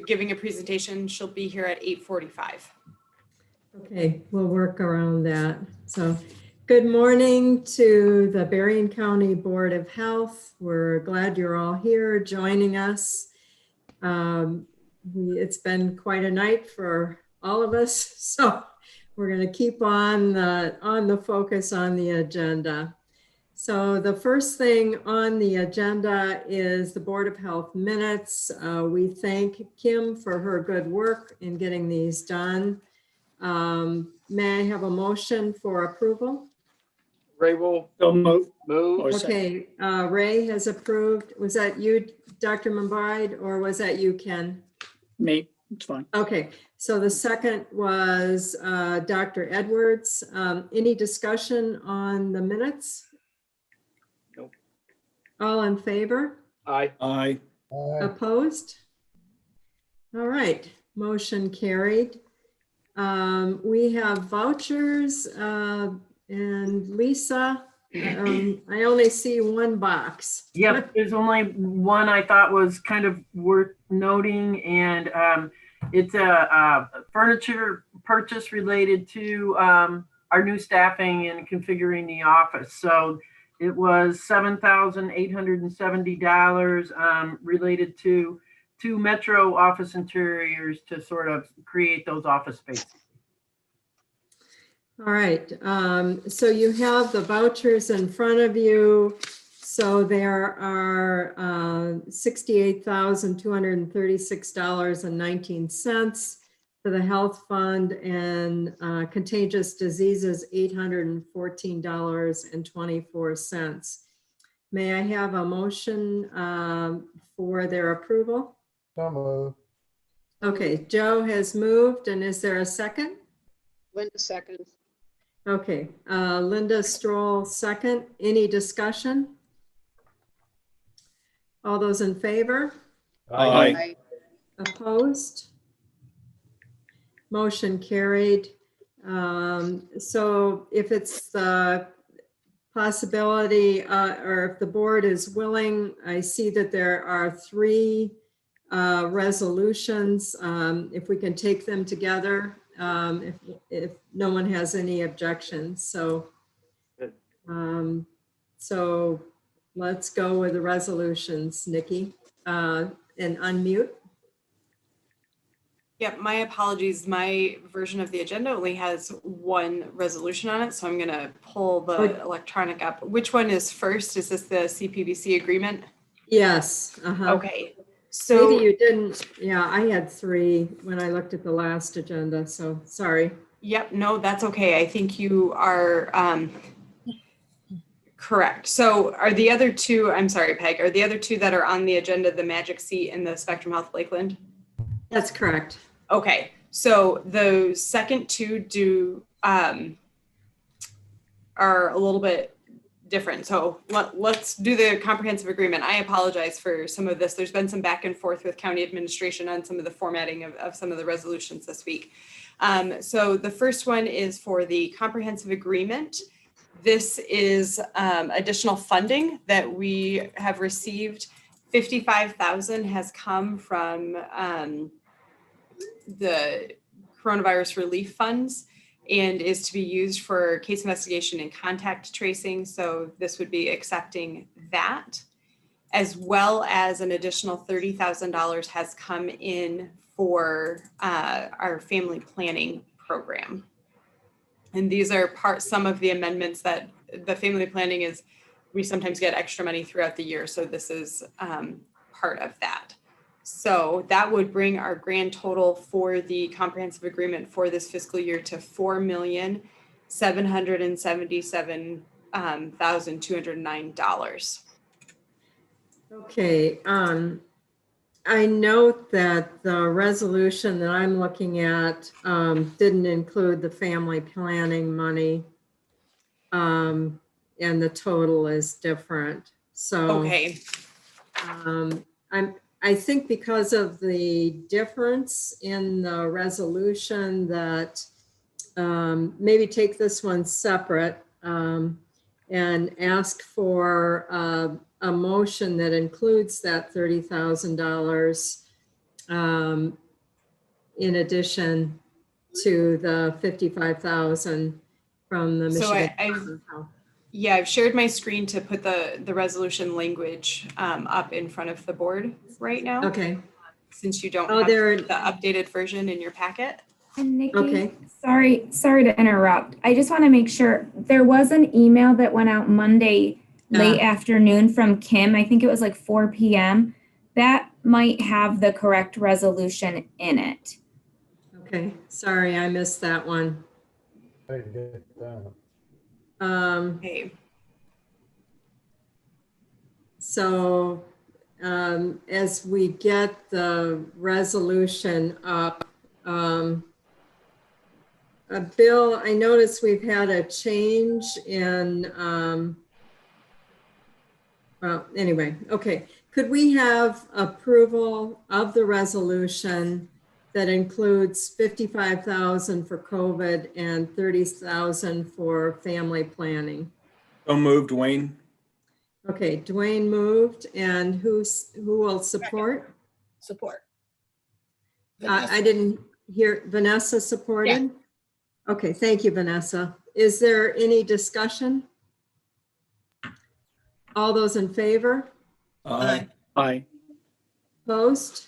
giving a presentation. She'll be here at 8:45. Okay, we'll work around that. So good morning to the Berrien County Board of Health. We're glad you're all here joining us. It's been quite a night for all of us, so we're going to keep on the focus on the agenda. So the first thing on the agenda is the Board of Health minutes. We thank Kim for her good work in getting these done. May I have a motion for approval? Ray will Move. move. Okay, Ray has approved. Was that you, Dr. McBride, or was that you, Ken? Me, it's fine. Okay, so the second was Dr. Edwards. Any discussion on the minutes? Nope. All in favor? Aye. Aye. Opposed? All right, motion carried. We have vouchers and Lisa, I only see one box. Yep, there's only one I thought was kind of worth noting, and it's a furniture purchase related to our new staffing and configuring the office. So it was $7,870 related to 2 Metro office interiors to sort of create those office spaces. All right, so you have the vouchers in front of you. So there are $68,236.19 for the health fund, and contagious diseases, $814.24. May I have a motion for their approval? So moved. Okay, Joe has moved, and is there a second? Linda seconds. Okay, Linda Stroll second. Any discussion? All those in favor? Aye. Opposed? Motion carried. So if it's the possibility, or if the board is willing, I see that there are 3 resolutions. If we can take them together, if no one has any objections. So, so let's go with the resolutions, Nikki, and unmute. Yep, my apologies. My version of the agenda only has 1 resolution on it, so I'm going to pull the electronic up. Which one is first? Is this the CPBC agreement? Yes. Okay. So Maybe you didn't. Yeah, I had 3 when I looked at the last agenda, so sorry. Yep, no, that's okay. I think you are correct. So are the other 2, I'm sorry, Peg, are the other 2 that are on the agenda the Magic Seat and the Spectrum Health Lakeland? That's correct. Okay, so the second 2 are a little bit different. So let's do the comprehensive agreement. I apologize for some of this. There's been some back and forth with county administration on some of the formatting of some of the resolutions this week. So the first one is for the comprehensive agreement. This is additional funding that we have received. $55,000 has come from the coronavirus relief funds and is to be used for case investigation and contact tracing. So this would be accepting that, as well as an additional $30,000 has come in for our family planning program. And these are some of the amendments that the family planning is, we sometimes get extra money throughout the year. So this is part of that. So that would bring our grand total for the comprehensive agreement for this fiscal year to $4,777,209. Okay, I note that the resolution that I'm looking at didn't include the family planning money, and the total is different. So Okay. I think because of the difference in the resolution that maybe take this one separate and ask for a motion that includes that $30,000 in addition to the 55,000 from the So Michigan. I've Department of Health. Yeah, I've shared my screen to put the resolution language up in front of the board right now, Okay, since you don't Oh, have there- the updated version in your packet. And Nikki, Okay. sorry to interrupt. I just want to make sure there was an email that went out Monday late afternoon from Kim. I think it was like 4 p.m. That might have the correct resolution in it. okay, sorry, I missed that one. Okay, So as we get the resolution up, Bill, I noticed we've had a change in, well, anyway, okay. Could we have approval of the resolution that includes 55,000 for COVID and 30,000 for family planning? So moved, Wayne. Okay, Dwayne moved, and who will support? Support. I didn't hear, Vanessa supported? Okay, thank you, Vanessa. Is there any discussion? All those in favor? Aye. Aye. Opposed?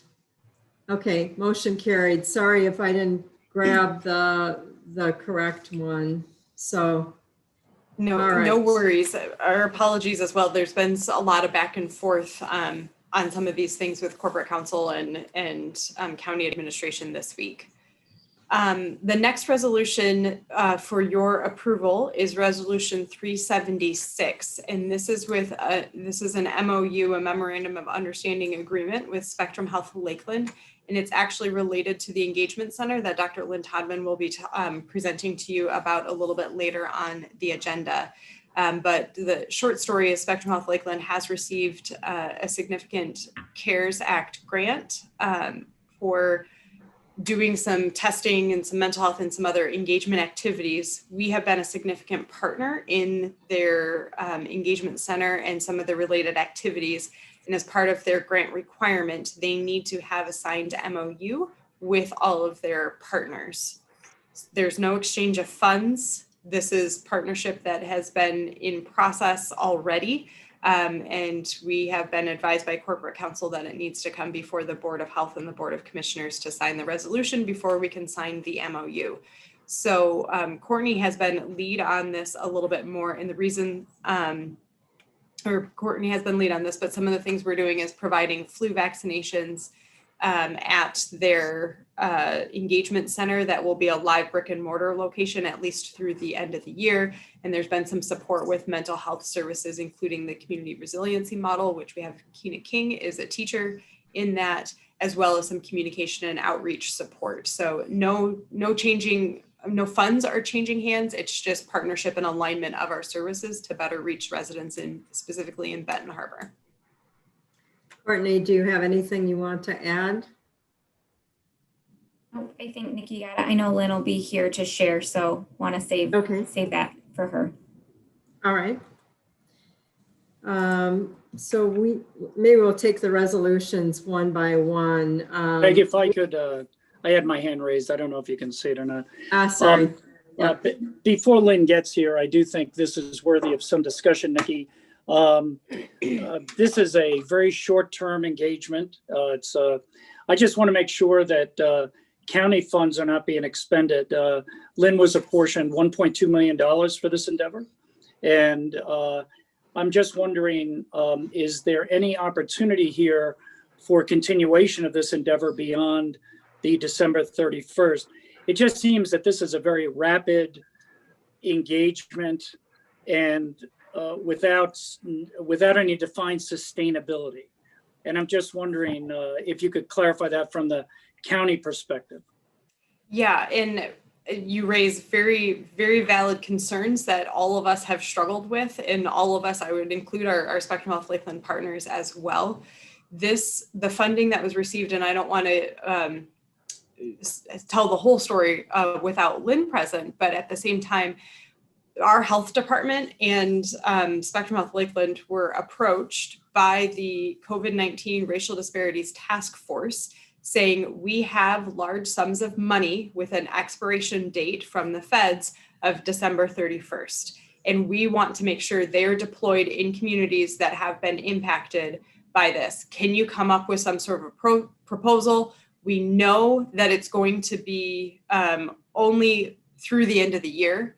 Okay, motion carried. Sorry if I didn't grab the correct one. So, no, All right. no worries. Our apologies as well. There's been a lot of back and forth on some of these things with corporate counsel and county administration this week. The next resolution for your approval is Resolution 376, and this is an MOU, a Memorandum of Understanding Agreement with Spectrum Health Lakeland, and it's actually related to the Engagement Center that Dr. Lynn Todman will be presenting to you about a little bit later on the agenda. But the short story is Spectrum Health Lakeland has received a significant CARES Act grant for doing some testing and some mental health and some other engagement activities. We have been a significant partner in their engagement center and some of the related activities. And as part of their grant requirement, they need to have a signed MOU with all of their partners. There's no exchange of funds. This is partnership that has been in process already. And we have been advised by corporate counsel that it needs to come before the Board of Health and the Board of Commissioners to sign the resolution before we can sign the MOU. So Courtney has been lead on this a little bit more, and the reason, or Courtney has been lead on this, but some of the things we're doing is providing flu vaccinations at their engagement center that will be a live brick and mortar location at least through the end of the year. And there's been some support with mental health services, including the community resiliency model, which we have Keena King is a teacher in that, as well as some communication and outreach support. So no funds are changing hands. It's just partnership and alignment of our services to better reach residents specifically in Benton Harbor. Courtney, do you have anything you want to add? Oh, I think Nikki got it. I know Lynn will be here to share, so want to save that for her. All right. So maybe we'll take the resolutions one by one. Peg, if I could, I had my hand raised. I don't know if you can see it or not. Sorry. Before Lynn gets here, I do think this is worthy of some discussion, Nikki. This is a very short-term engagement. I just want to make sure that county funds are not being expended. Lynn was apportioned $1.2 million for this endeavor. And I'm just wondering, is there any opportunity here for continuation of this endeavor beyond the December 31st? It just seems that this is a very rapid engagement and without any defined sustainability. And I'm just wondering if you could clarify that from the county perspective. Yeah, and you raise very, very valid concerns that all of us have struggled with, and all of us, I would include our Spectrum Health Lakeland partners as well. The funding that was received, and I don't want to tell the whole story without Lynn present, but at the same time, our health department and Spectrum Health Lakeland were approached by the COVID-19 Racial Disparities Task Force saying we have large sums of money with an expiration date from the feds of December 31st. And we want to make sure they're deployed in communities that have been impacted by this. Can you come up with some sort of a proposal? We know that it's going to be only through the end of the year,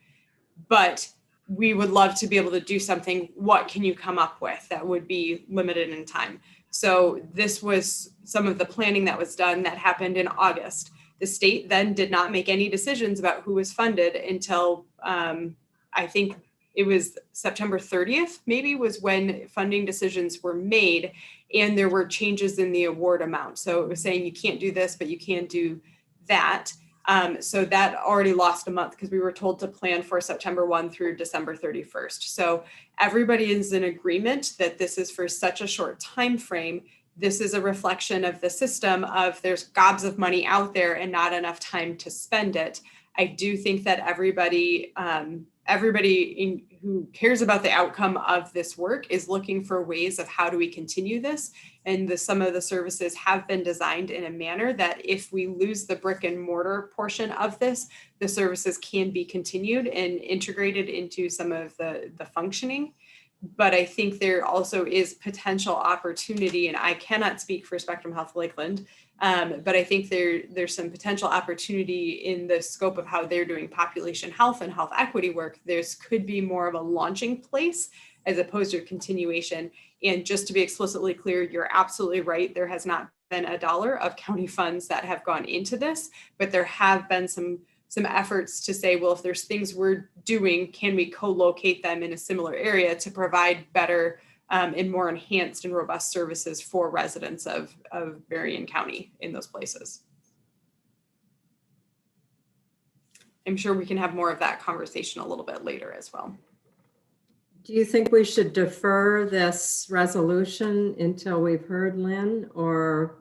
but we would love to be able to do something. What can you come up with that would be limited in time? So this was some of the planning that was done that happened in August. The state then did not make any decisions about who was funded until I think it was September 30th, maybe, was when funding decisions were made, and there were changes in the award amount. So it was saying you can't do this, but you can do that. So that already lost a month because we were told to plan for September 1 through December 31st. So everybody is in agreement that this is for such a short time frame. This is a reflection of the system of there's gobs of money out there and not enough time to spend it. I do think that everybody who cares about the outcome of this work is looking for ways of how do we continue this. And some of the services have been designed in a manner that if we lose the brick and mortar portion of this, the services can be continued and integrated into some of the functioning. But I think there also is potential opportunity, and I cannot speak for Spectrum Health Lakeland, but I think there's some potential opportunity in the scope of how they're doing population health and health equity work. There's could be more of a launching place as opposed to a continuation. And just to be explicitly clear, you're absolutely right. There has not been a dollar of county funds that have gone into this, but there have been some efforts to say, well, if there's things we're doing, can we co-locate them in a similar area to provide better and more enhanced and robust services for residents of Berrien County in those places? I'm sure we can have more of that conversation a little bit later as well. Do you think we should defer this resolution until we've heard Lynn, or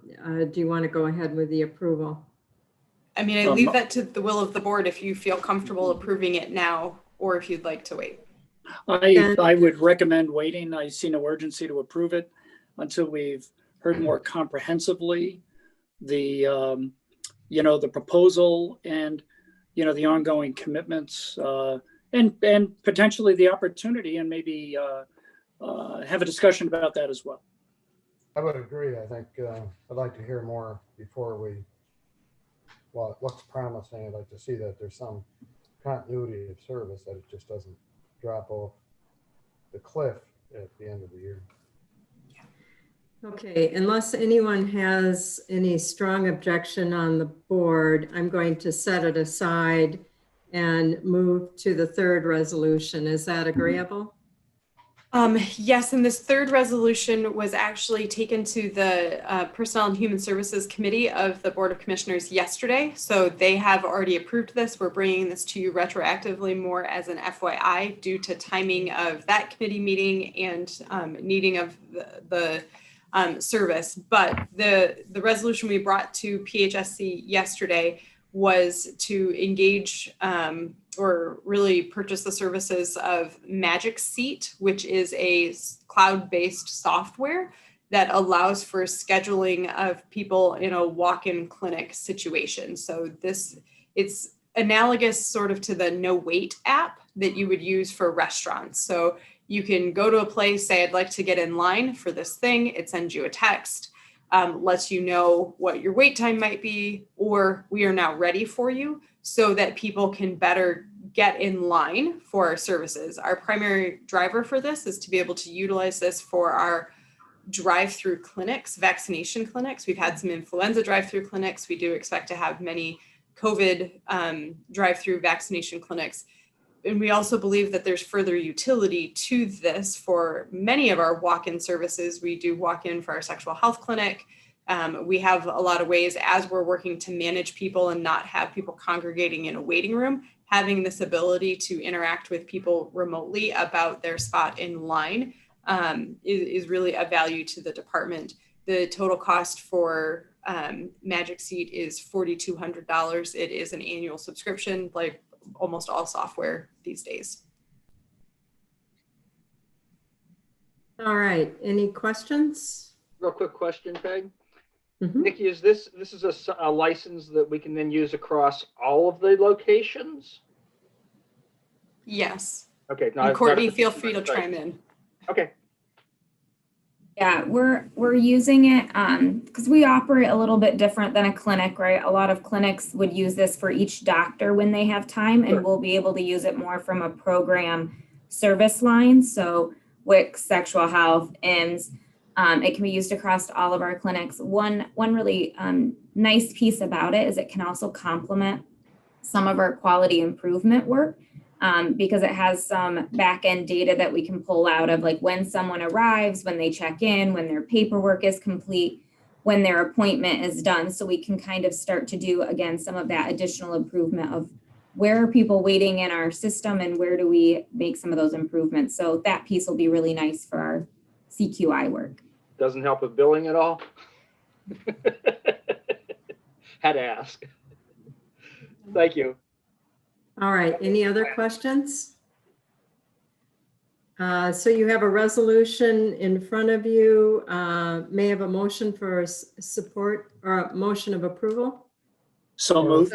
do you want to go ahead with the approval? I mean, I leave that to the will of the board if you feel comfortable approving it now, or if you'd like to wait. I would recommend waiting. I see no urgency to approve it until we've heard more comprehensively the, the proposal and, the ongoing commitments and potentially the opportunity, and maybe have a discussion about that as well. I would agree. I think I'd like to hear more before we, well, it looks promising. I'd like to see that there's some continuity of service, that it just doesn't drop off the cliff at the end of the year. Okay, unless anyone has any strong objection on the board, I'm going to set it aside and move to the third resolution. Is that agreeable? Yes, and this third resolution was actually taken to the Personnel and Human Services Committee of the Board of Commissioners yesterday. So they have already approved this. We're bringing this to you retroactively more as an FYI due to timing of that committee meeting and needing of the service. But the resolution we brought to PHSC yesterday was to engage or really purchase the services of Magic Seat, which is a cloud-based software that allows for scheduling of people in a walk-in clinic situation. So it's analogous sort of to the No Wait app that you would use for restaurants. So you can go to a place, say, I'd like to get in line for this thing. It sends you a text, lets you know what your wait time might be, or we are now ready for you, so that people can better get in line for our services. Our primary driver for this is to be able to utilize this for our drive-through clinics, vaccination clinics. We've had some influenza drive-through clinics. We do expect to have many COVID drive-through vaccination clinics. And we also believe that there's further utility to this for many of our walk-in services. We do walk in for our sexual health clinic. We have a lot of ways, as we're working to manage people and not have people congregating in a waiting room, having this ability to interact with people remotely about their spot in line is really a value to the department. The total cost for Magic Seat is $4,200. It is an annual subscription, like almost all software these days. All right, any questions? Real quick question, Peg. Mhm. Nikki, is this is a license that we can then use across all of the locations? Yes. Okay. No, And Courtney, that's- feel free to chime in. Okay. Yeah, we're using it because we operate a little bit different than a clinic, right? A lot of clinics would use this for each doctor when they have time, Sure. and we'll be able to use it more from a program service line. So WIC, sexual health, IMS. It can be used across all of our clinics. One really nice piece about it is it can also complement some of our quality improvement work. Because it has some back end data that we can pull out of, like when someone arrives, when they check in, when their paperwork is complete, when their appointment is done. So we can kind of start to do, again, some of that additional improvement of where are people waiting in our system and where do we make some of those improvements. So that piece will be really nice for our CQI work. Doesn't help with billing at all? Had to ask. Thank you. All right, any other questions? So you have a resolution in front of you. May I have a motion for support or a motion of approval? So moved.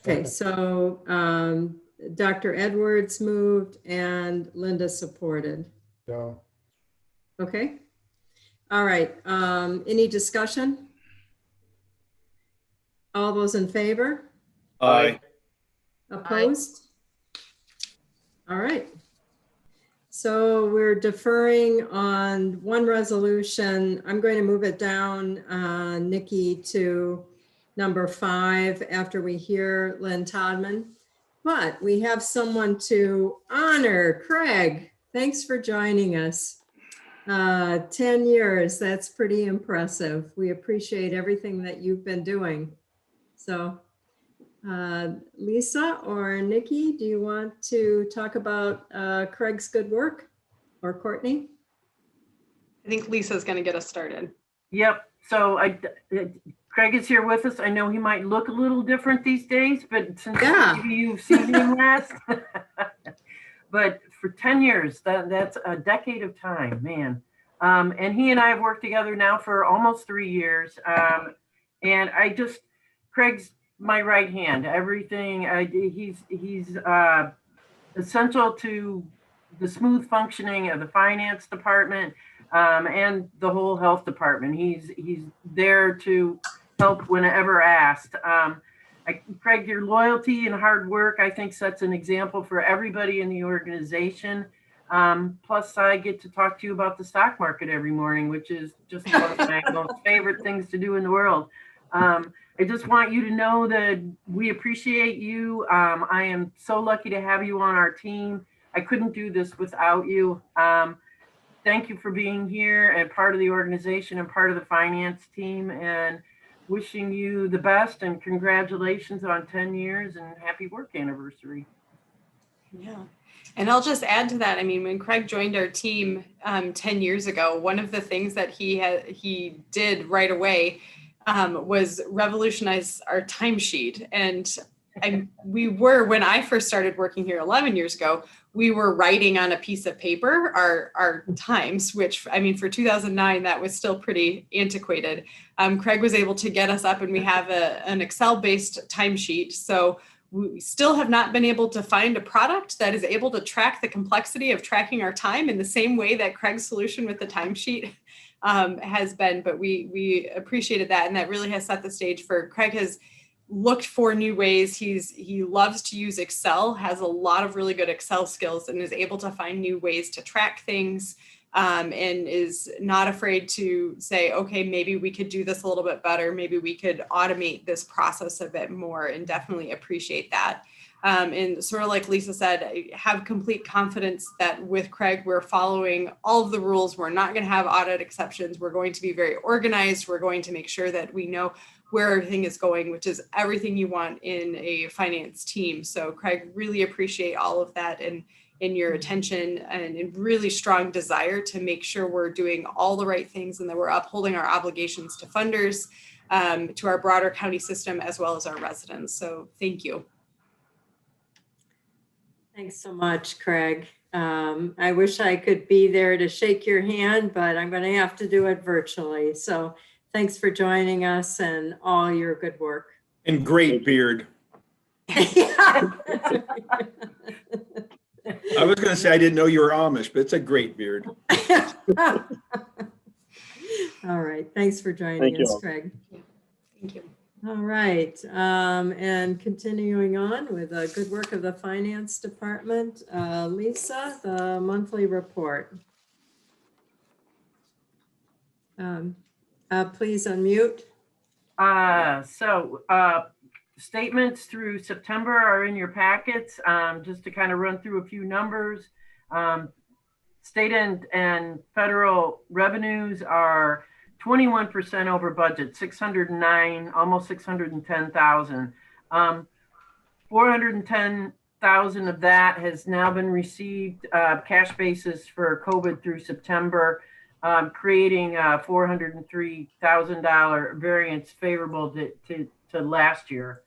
Okay, so Dr. Edwards moved and Linda supported. Joe, Okay. All right, any discussion? All those in favor? Aye. Opposed? All right. So we're deferring on one resolution. I'm going to move it down, Nikki, to number 5 after we hear Lynn Todman. But we have someone to honor. Craig, thanks for joining us. 10 years, that's pretty impressive. We appreciate everything that you've been doing. So Lisa or Nikki, do you want to talk about Craig's good work, or Courtney? I think Lisa's going to get us started. Yep. So Craig is here with us. I know he might look a little different these days, but since Yeah. maybe you've seen him last, but for 10 years, that's a decade of time, man. And he and I have worked together now for almost 3 years. And Craig's my right hand. Everything he's essential to the smooth functioning of the finance department and the whole health department. He's there to help whenever asked. Craig, your loyalty and hard work, I think, sets an example for everybody in the organization. Plus, I get to talk to you about the stock market every morning, which is just one of my most favorite things to do in the world. I just want you to know that we appreciate you. I am so lucky to have you on our team. I couldn't do this without you. Thank you for being here and part of the organization and part of the finance team, and wishing you the best and congratulations on 10 years and happy work anniversary. Yeah. And I'll just add to that. I mean, when Craig joined our team 10 years ago, one of the things that he did right away was revolutionize our timesheet. And when I first started working here 11 years ago, we were writing on a piece of paper our times, which, I mean, for 2009, that was still pretty antiquated. Craig was able to get us up, and we have an Excel-based timesheet. So we still have not been able to find a product that is able to track the complexity of tracking our time in the same way that Craig's solution with the timesheet has been, but we appreciated that, and that really has set the stage for Craig has looked for new ways. He loves to use Excel, has a lot of really good Excel skills, and is able to find new ways to track things, and is not afraid to say, okay, maybe we could do this a little bit better. Maybe we could automate this process a bit more, and definitely appreciate that. And sort of like Lisa said, I have complete confidence that with Craig, we're following all of the rules. We're not going to have audit exceptions. We're going to be very organized. We're going to make sure that we know where everything is going, which is everything you want in a finance team. So Craig, really appreciate all of that and your attention and a really strong desire to make sure we're doing all the right things and that we're upholding our obligations to funders, to our broader county system, as well as our residents. So thank you. Thanks so much, Craig. I wish I could be there to shake your hand, but I'm going to have to do it virtually. So thanks for joining us and all your good work. And great beard. Yeah. I was going to say I didn't know you were Amish, but it's a great beard. All right, thanks for joining Thank you us, all. Craig. Thank you. All right, and continuing on with the good work of the Finance Department, Lisa, the monthly report. Please unmute. Statements through September are in your packets. Just to kind of run through a few numbers. State and federal revenues are 21% over budget, 609, almost 610,000. 410,000 of that has now been received cash basis for COVID through September, creating a $403,000 variance favorable to last year.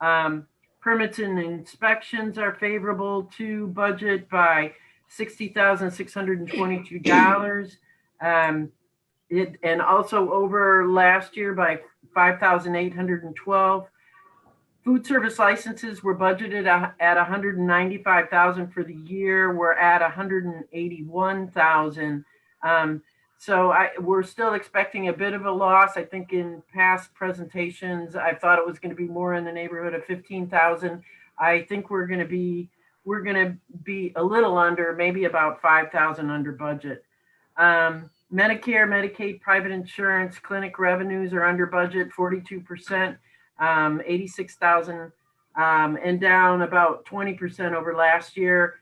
Permits and inspections are favorable to budget by $60,622. And also over last year by 5,812. Food service licenses were budgeted at 195,000 for the year. We're at 181,000. So we're still expecting a bit of a loss. I think in past presentations, I thought it was going to be more in the neighborhood of 15,000. I think we're going to be a little under, maybe about 5,000 under budget. Medicare, Medicaid, private insurance, clinic revenues are under budget, 42%, 86,000, and down about 20% over last year.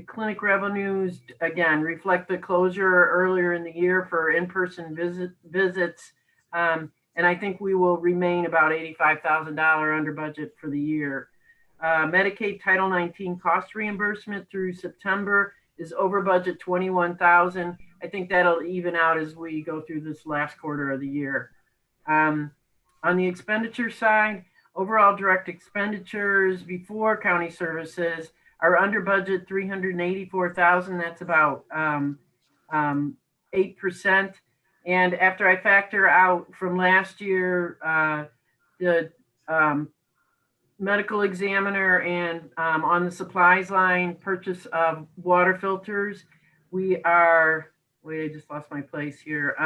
Clinic revenues, again, reflect the closure earlier in the year for in-person visits. And I think we will remain about $85,000 under budget for the year. Medicaid Title 19 cost reimbursement through September is over budget 21,000. I think that'll even out as we go through this last quarter of the year. On the expenditure side, overall direct expenditures before county services are under budget 384,000. That's about 8%. And after I factor out from last year, the medical examiner and on the supplies line, purchase of water filters, we are, wait, I just lost my place here.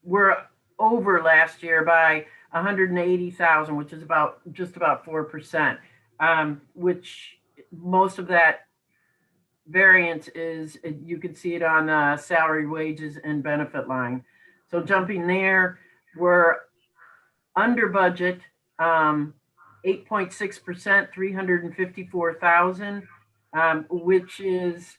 We're over last year by 180,000, which is just about 4%, which most of that variance is, you can see it on the salary, wages, and benefit line. So jumping there, we're under budget, 8.6%, 354,000, which is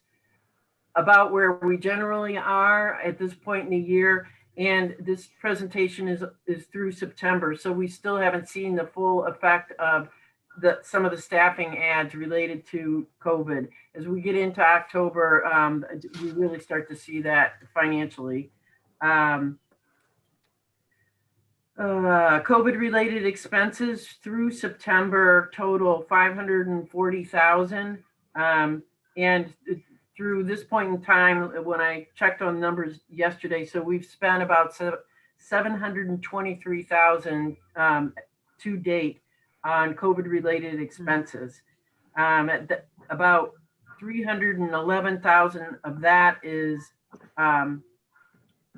about where we generally are at this point in the year. And this presentation is through September. So we still haven't seen the full effect of some of the staffing ads related to COVID. As we get into October, we really start to see that financially. COVID-related expenses through September total 540,000. And through this point in time, when I checked on numbers yesterday, so we've spent about 723,000 to date on COVID-related expenses. About 311,000 of that is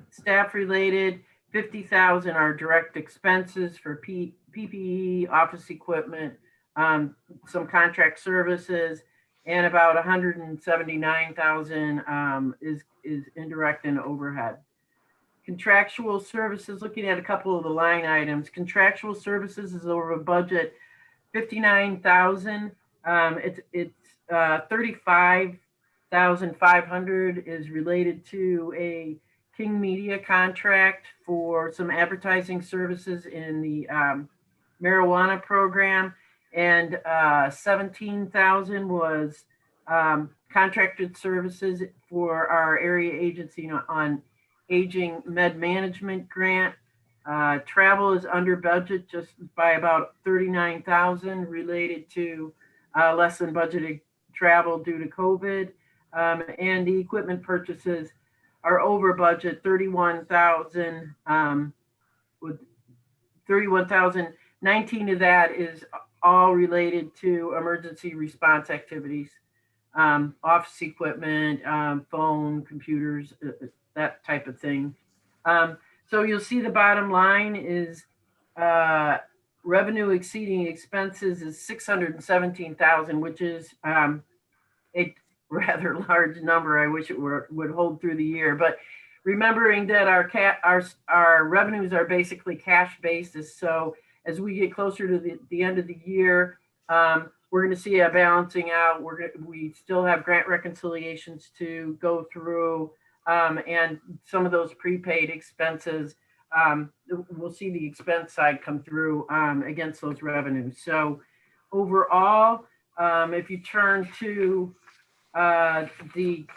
staff-related. 50,000 are direct expenses for PPE, office equipment, some contract services, and about 179,000 is indirect and overhead. Contractual services, looking at a couple of the line items, contractual services is over a budget 59,000. It's 35,500 is related to a King Media contract for some advertising services in the marijuana program. And 17,000 was contracted services for our area agency on aging med management grant. Travel is under budget just by about 39,000 related to less than budgeted travel due to COVID. And the equipment purchases are over budget, 31,000, with 31,000. 19 of that is all related to emergency response activities, office equipment, phone, computers, that type of thing. So you'll see the bottom line is revenue exceeding expenses is 617,000, which is a rather large number. I wish it would hold through the year, but remembering that our revenues are basically cash basis. So as we get closer to the end of the year, we're going to see a balancing out. We still have grant reconciliations to go through, and some of those prepaid expenses. We'll see the expense side come through against those revenues. So overall, if you turn to the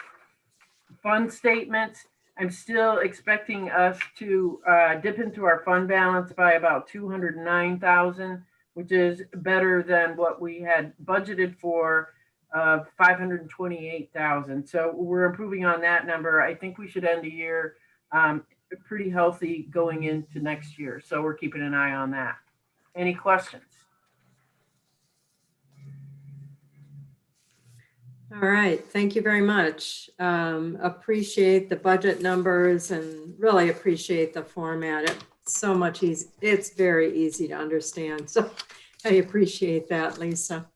fund statements, I'm still expecting us to dip into our fund balance by about 209,000, which is better than what we had budgeted for, 528,000. So we're improving on that number. I think we should end the year pretty healthy going into next year. So we're keeping an eye on that. Any questions? All right, thank you very much. Appreciate the budget numbers and really appreciate the format. It's so much easy. It's very easy to understand. So I appreciate that, Lisa.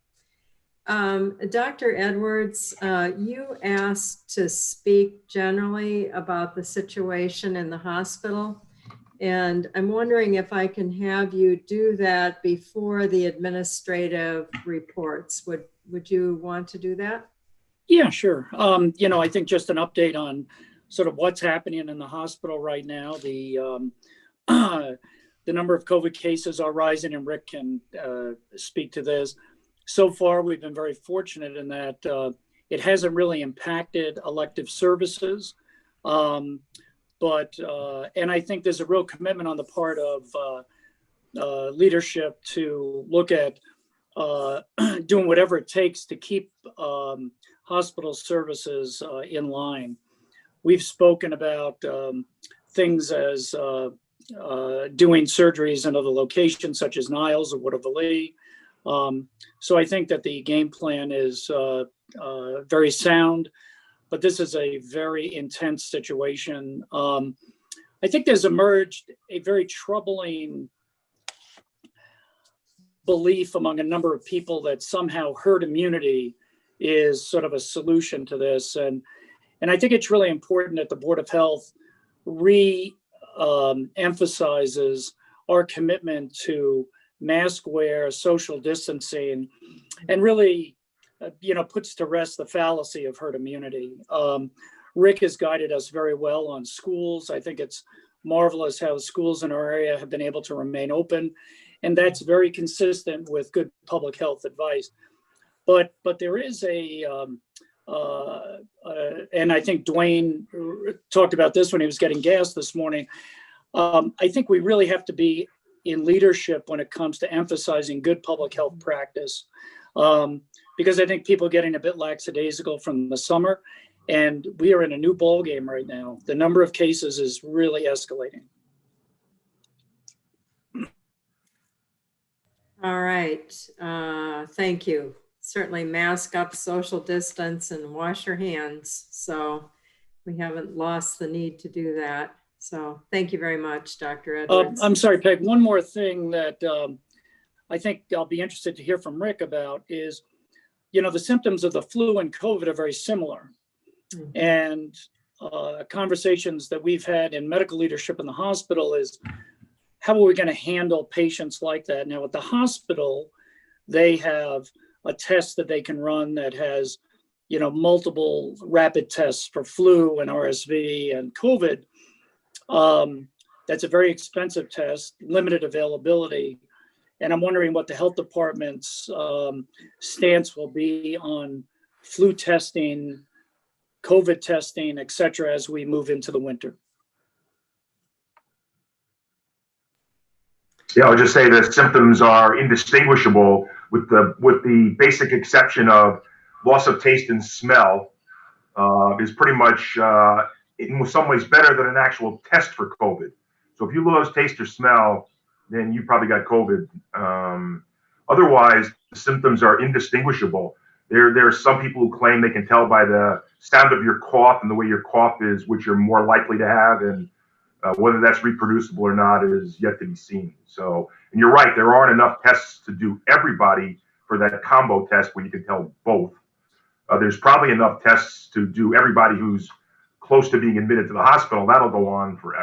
Dr. Edwards, you asked to speak generally about the situation in the hospital. And I'm wondering if I can have you do that before the administrative reports. Would you want to do that? Yeah, sure. I think just an update on sort of what's happening in the hospital right now. The number of COVID cases are rising, and Rick can speak to this. So far, we've been very fortunate in that it hasn't really impacted elective services. And I think there's a real commitment on the part of leadership to look at doing whatever it takes to keep hospital services in line. We've spoken about things as doing surgeries in other locations such as Niles or Waterville. So I think that the game plan is very sound, but this is a very intense situation. I think there's emerged a very troubling belief among a number of people that somehow herd immunity is sort of a solution to this. And I think it's really important that the Board of Health emphasizes our commitment to mask wear, social distancing, and really, puts to rest the fallacy of herd immunity. Rick has guided us very well on schools. I think it's marvelous how schools in our area have been able to remain open, and that's very consistent with good public health advice. But there is and I think Dwayne talked about this when he was getting gas this morning. I think we really have to be in leadership when it comes to emphasizing good public health practice, because I think people are getting a bit lackadaisical from the summer, and we are in a new ball game right now. The number of cases is really escalating. All right, thank you. Certainly mask up, social distance, and wash your hands. So we haven't lost the need to do that. So thank you very much, Dr. Edwards. I'm sorry, Peg. One more thing that I think I'll be interested to hear from Rick about is, the symptoms of the flu and COVID are very similar. Mm-hmm. And conversations that we've had in medical leadership in the hospital is, how are we going to handle patients like that? Now, at the hospital, they have a test that they can run that has, multiple rapid tests for flu and RSV and COVID. That's a very expensive test, limited availability. And I'm wondering what the health department's stance will be on flu testing, COVID testing, et cetera, as we move into the winter. Yeah, I'll just say the symptoms are indistinguishable with the basic exception of loss of taste and smell is pretty much in some ways better than an actual test for COVID. So if you lose taste or smell, then you probably got COVID. Otherwise, the symptoms are indistinguishable. There are some people who claim they can tell by the sound of your cough and the way your cough is, which you're more likely to have, and whether that's reproducible or not is yet to be seen. So, and you're right, there aren't enough tests to do everybody for that combo test where you can tell both. There's probably enough tests to do everybody who's close to being admitted to the hospital. That'll go on for,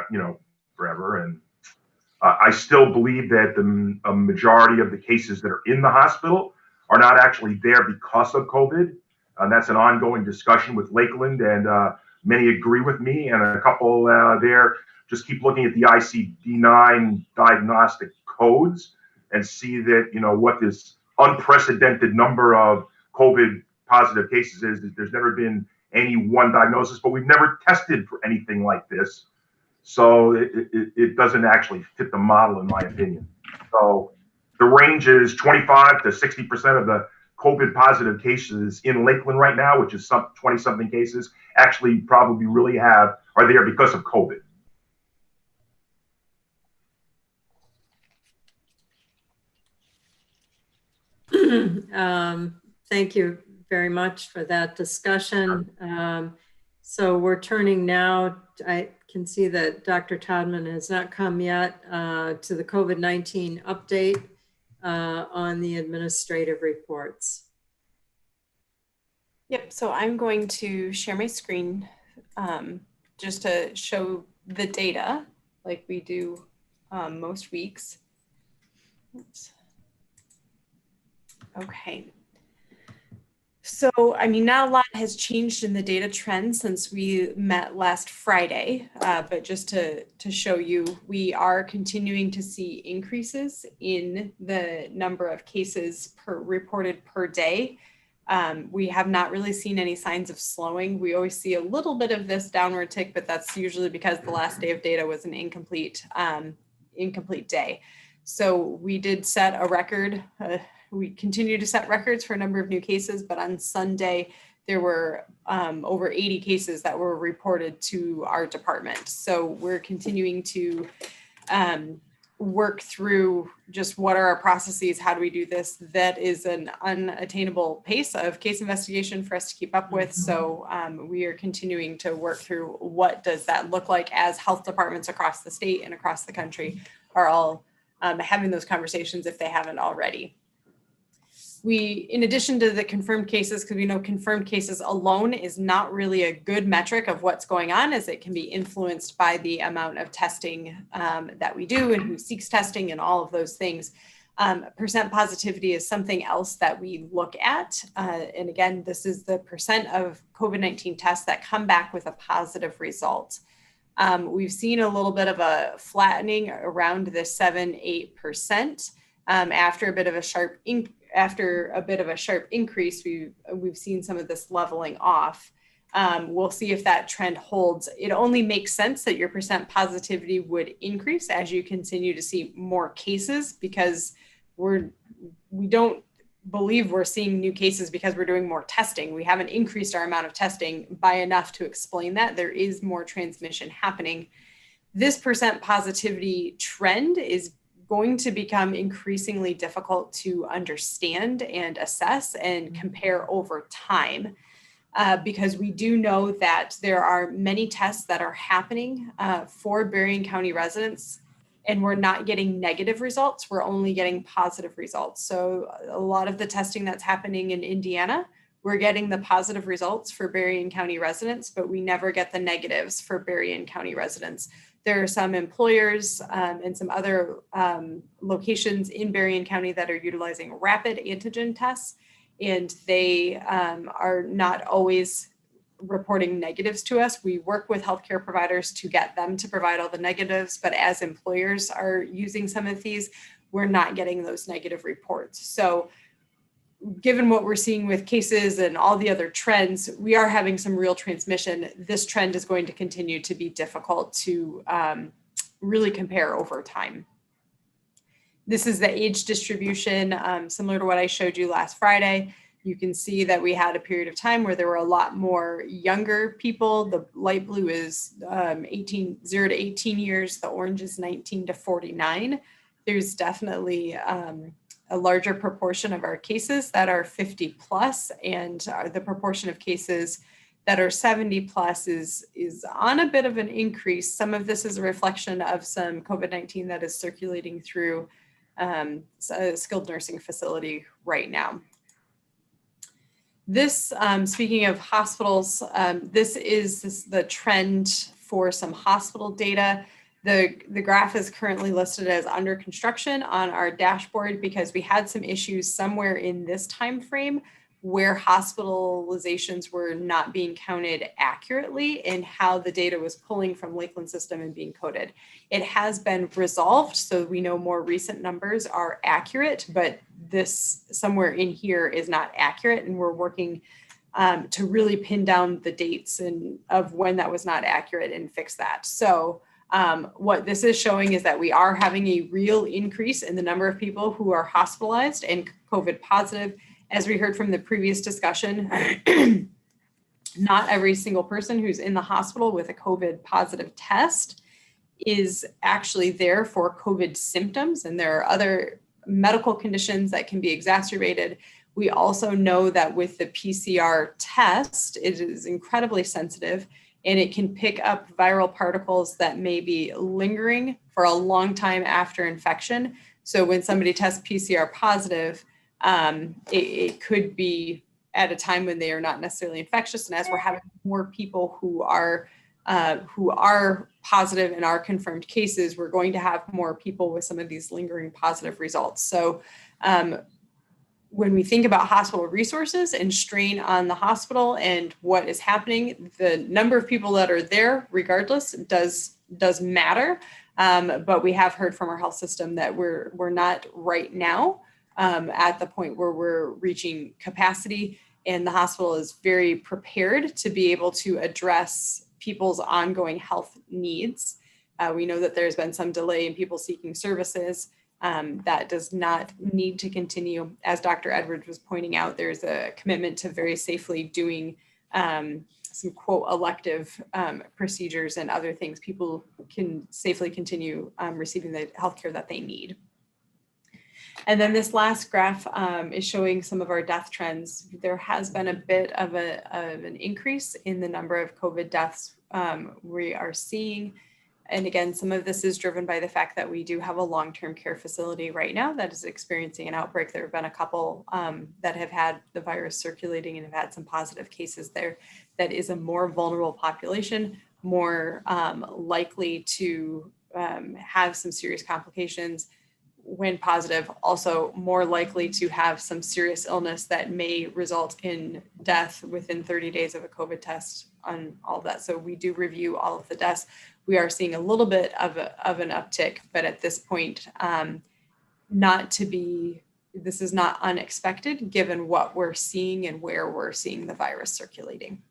forever. And I still believe that a majority of the cases that are in the hospital are not actually there because of COVID. And that's an ongoing discussion with Lakeland, and many agree with me, and a couple there just keep looking at the ICD-9 diagnostic codes and see that, what this unprecedented number of COVID positive cases is. There's never been any one diagnosis, but we've never tested for anything like this. So it doesn't actually fit the model, in my opinion. So the range is 25 to 60% of the COVID positive cases in Lakeland right now, which is some 20-something cases, actually probably really are there because of COVID. Thank you very much for that discussion. So we're turning now, I can see that Dr. Todman has not come yet to the COVID-19 update on the administrative reports. Yep, so I'm going to share my screen just to show the data like we do most weeks. Oops. Okay. So, not a lot has changed in the data trend since we met last Friday, but just to show you, we are continuing to see increases in the number of cases reported per day. We have not really seen any signs of slowing. We always see a little bit of this downward tick, but that's usually because the last day of data was an incomplete day. So we did set a record. We continue to set records for a number of new cases, but on Sunday, there were over 80 cases that were reported to our department. So we're continuing to work through just what are our processes, how do we do this? That is an unattainable pace of case investigation for us to keep up with. So we are continuing to work through what does that look like as health departments across the state and across the country are all having those conversations if they haven't already. We, in addition to the confirmed cases, because we know confirmed cases alone is not really a good metric of what's going on, as it can be influenced by the amount of testing that we do and who seeks testing and all of those things. Percent positivity is something else that we look at. And again, this is the percent of COVID-19 tests that come back with a positive result. We've seen a little bit of a flattening around the 7-8% after a bit of a sharp increase. We've seen some of this leveling off. We'll see if that trend holds. It only makes sense that your percent positivity would increase as you continue to see more cases, because we don't believe we're seeing new cases because we're doing more testing. We haven't increased our amount of testing by enough to explain that. There is more transmission happening. This percent positivity trend is going to become increasingly difficult to understand and assess and compare over time, because we do know that there are many tests that are happening for Berrien County residents, and we're not getting negative results. We're only getting positive results. So a lot of the testing that's happening in Indiana, we're getting the positive results for Berrien County residents, but we never get the negatives for Berrien County residents. There are some employers and some other locations in Berrien County that are utilizing rapid antigen tests, and they are not always reporting negatives to us. We work with healthcare providers to get them to provide all the negatives, but as employers are using some of these, we're not getting those negative reports. So given what we're seeing with cases and all the other trends, we are having some real transmission. This trend is going to continue to be difficult to really compare over time. This is the age distribution, similar to what I showed you last Friday. You can see that we had a period of time where there were a lot more younger people. The light blue is 0 to 18 years. The orange is 19 to 49. There's definitely a larger proportion of our cases that are 50 plus, and the proportion of cases that are 70 plus is on a bit of an increase. Some of this is a reflection of some COVID-19 that is circulating through a skilled nursing facility right now. This, speaking of hospitals, this is the trend for some hospital data. The graph is currently listed as under construction on our dashboard because we had some issues somewhere in this time frame where hospitalizations were not being counted accurately in how the data was pulling from Lakeland system and being coded. It has been resolved, so we know more recent numbers are accurate, but this somewhere in here is not accurate, and we're working to really pin down the dates and of when that was not accurate and fix that. So what this is showing is that we are having a real increase in the number of people who are hospitalized and COVID positive. As we heard from the previous discussion, not every single person who's in the hospital with a COVID positive test is actually there for COVID symptoms, and there are other medical conditions that can be exacerbated. We also know that with the PCR test, it is incredibly sensitive, and it can pick up viral particles that may be lingering for a long time after infection. So when somebody tests PCR positive, it could be at a time when they are not necessarily infectious. And as we're having more people who are positive and are confirmed cases, we're going to have more people with some of these lingering positive results. So when we think about hospital resources and strain on the hospital and what is happening, the number of people that are there, regardless, does matter. But we have heard from our health system that we're not right now at the point where we're reaching capacity, and the hospital is very prepared to be able to address people's ongoing health needs. We know that there's been some delay in people seeking services. That does not need to continue. As Dr. Edwards was pointing out, there's a commitment to very safely doing some quote elective procedures and other things. People can safely continue receiving the healthcare that they need. And then this last graph is showing some of our death trends. There has been a bit of an increase in the number of COVID deaths we are seeing. And again, some of this is driven by the fact that we do have a long-term care facility right now that is experiencing an outbreak. There have been a couple that have had the virus circulating and have had some positive cases there. That is a more vulnerable population, more likely to have some serious complications when positive, also more likely to have some serious illness that may result in death within 30 days of a COVID test on all of that. So we do review all of the deaths. We are seeing a little bit of an uptick, but at this point, this is not unexpected given what we're seeing and where we're seeing the virus circulating.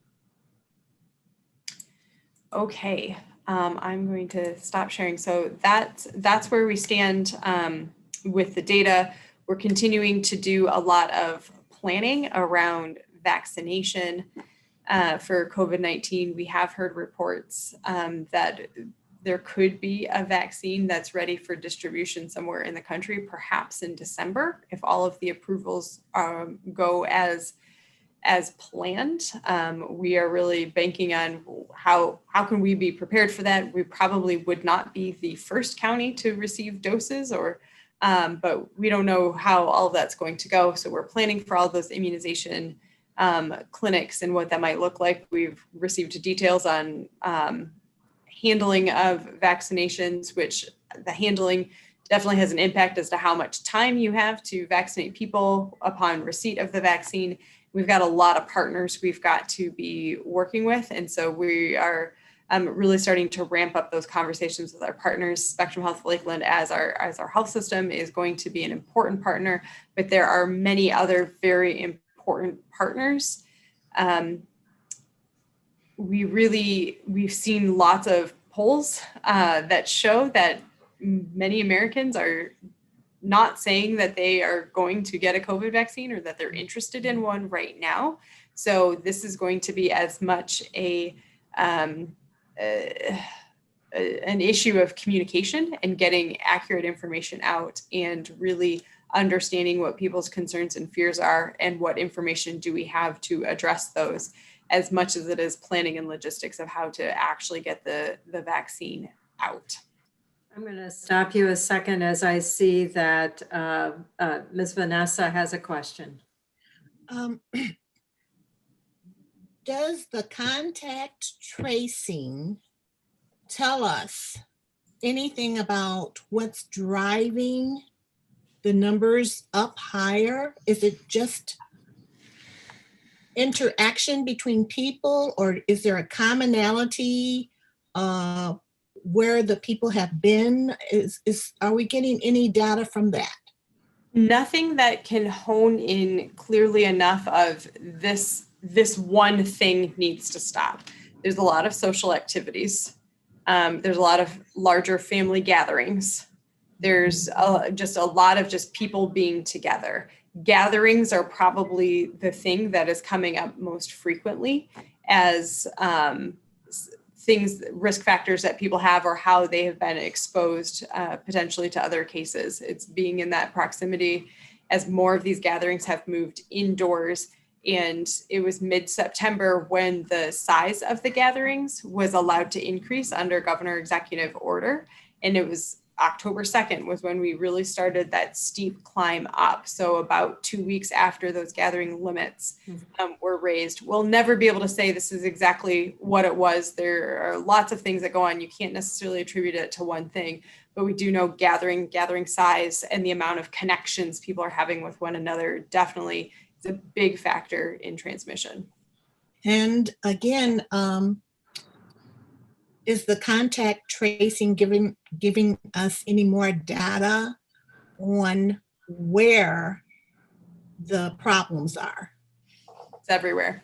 Okay. I'm going to stop sharing. So that's where we stand with the data. We're continuing to do a lot of planning around vaccination for COVID-19. We have heard reports that there could be a vaccine that's ready for distribution somewhere in the country, perhaps in December, if all of the approvals go as planned. We are really banking on how can we be prepared for that. We probably would not be the first county to receive doses, but we don't know how all of that's going to go. So we're planning for all those immunization clinics and what that might look like. We've received details on handling of vaccinations, which the handling definitely has an impact as to how much time you have to vaccinate people upon receipt of the vaccine. We've got a lot of partners we've got to be working with. And so we are really starting to ramp up those conversations with our partners. Spectrum Health Lakeland as our health system is going to be an important partner, but there are many other very important partners. We've seen lots of polls that show that many Americans are not saying that they are going to get a COVID vaccine or that they're interested in one right now. So this is going to be as much an issue of communication and getting accurate information out and really understanding what people's concerns and fears are and what information do we have to address those, as much as it is planning and logistics of how to actually get the vaccine out. I'm going to stop you a second as I see that Ms. Vanessa has a question. Does the contact tracing tell us anything about what's driving the numbers up higher? Is it just interaction between people, or is there a commonality where the people have been? Are we getting any data from that? Nothing that can hone in clearly enough of this one thing needs to stop. There's a lot of social activities. There's a lot of larger family gatherings. There's just a lot of just people being together. Gatherings are probably the thing that is coming up most frequently as things, risk factors that people have or how they have been exposed potentially to other cases. It's being in that proximity as more of these gatherings have moved indoors. And it was mid-September when the size of the gatherings was allowed to increase under governor executive order. And it was October 2nd was when we really started that steep climb up. So about 2 weeks after those gathering limits were raised. We'll never be able to say this is exactly what it was. There are lots of things that go on. You can't necessarily attribute it to one thing, but we do know gathering size and the amount of connections people are having with one another definitely is a big factor in transmission. And again, is the contact tracing giving us any more data on where the problems are? It's everywhere.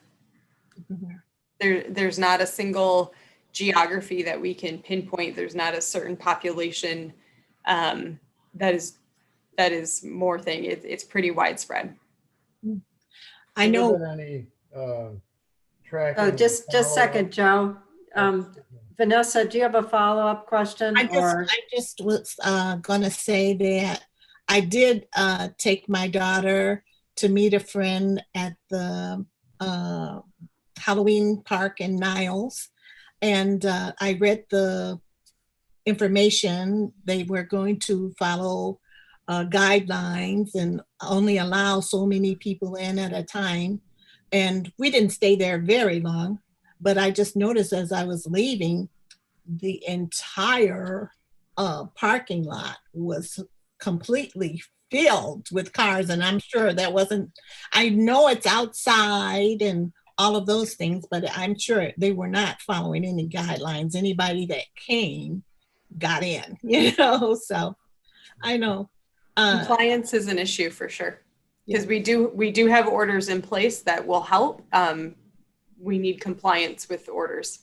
There's not a single geography that we can pinpoint. There's not a certain population that is more thing. It's pretty widespread. I know. Has there been any tracking? Oh, just a second, Joe. Vanessa, do you have a follow-up question? I just was gonna say that I did take my daughter to meet a friend at the Halloween park in Niles, and I read the information. They were going to follow guidelines and only allow so many people in at a time. And we didn't stay there very long, but I just noticed as I was leaving, the entire parking lot was completely filled with cars. And I'm sure that wasn't, I know it's outside and all of those things, but I'm sure they were not following any guidelines. Anybody that came got in, so I know. Compliance is an issue for sure, because we do have orders in place that will help. We need compliance with orders.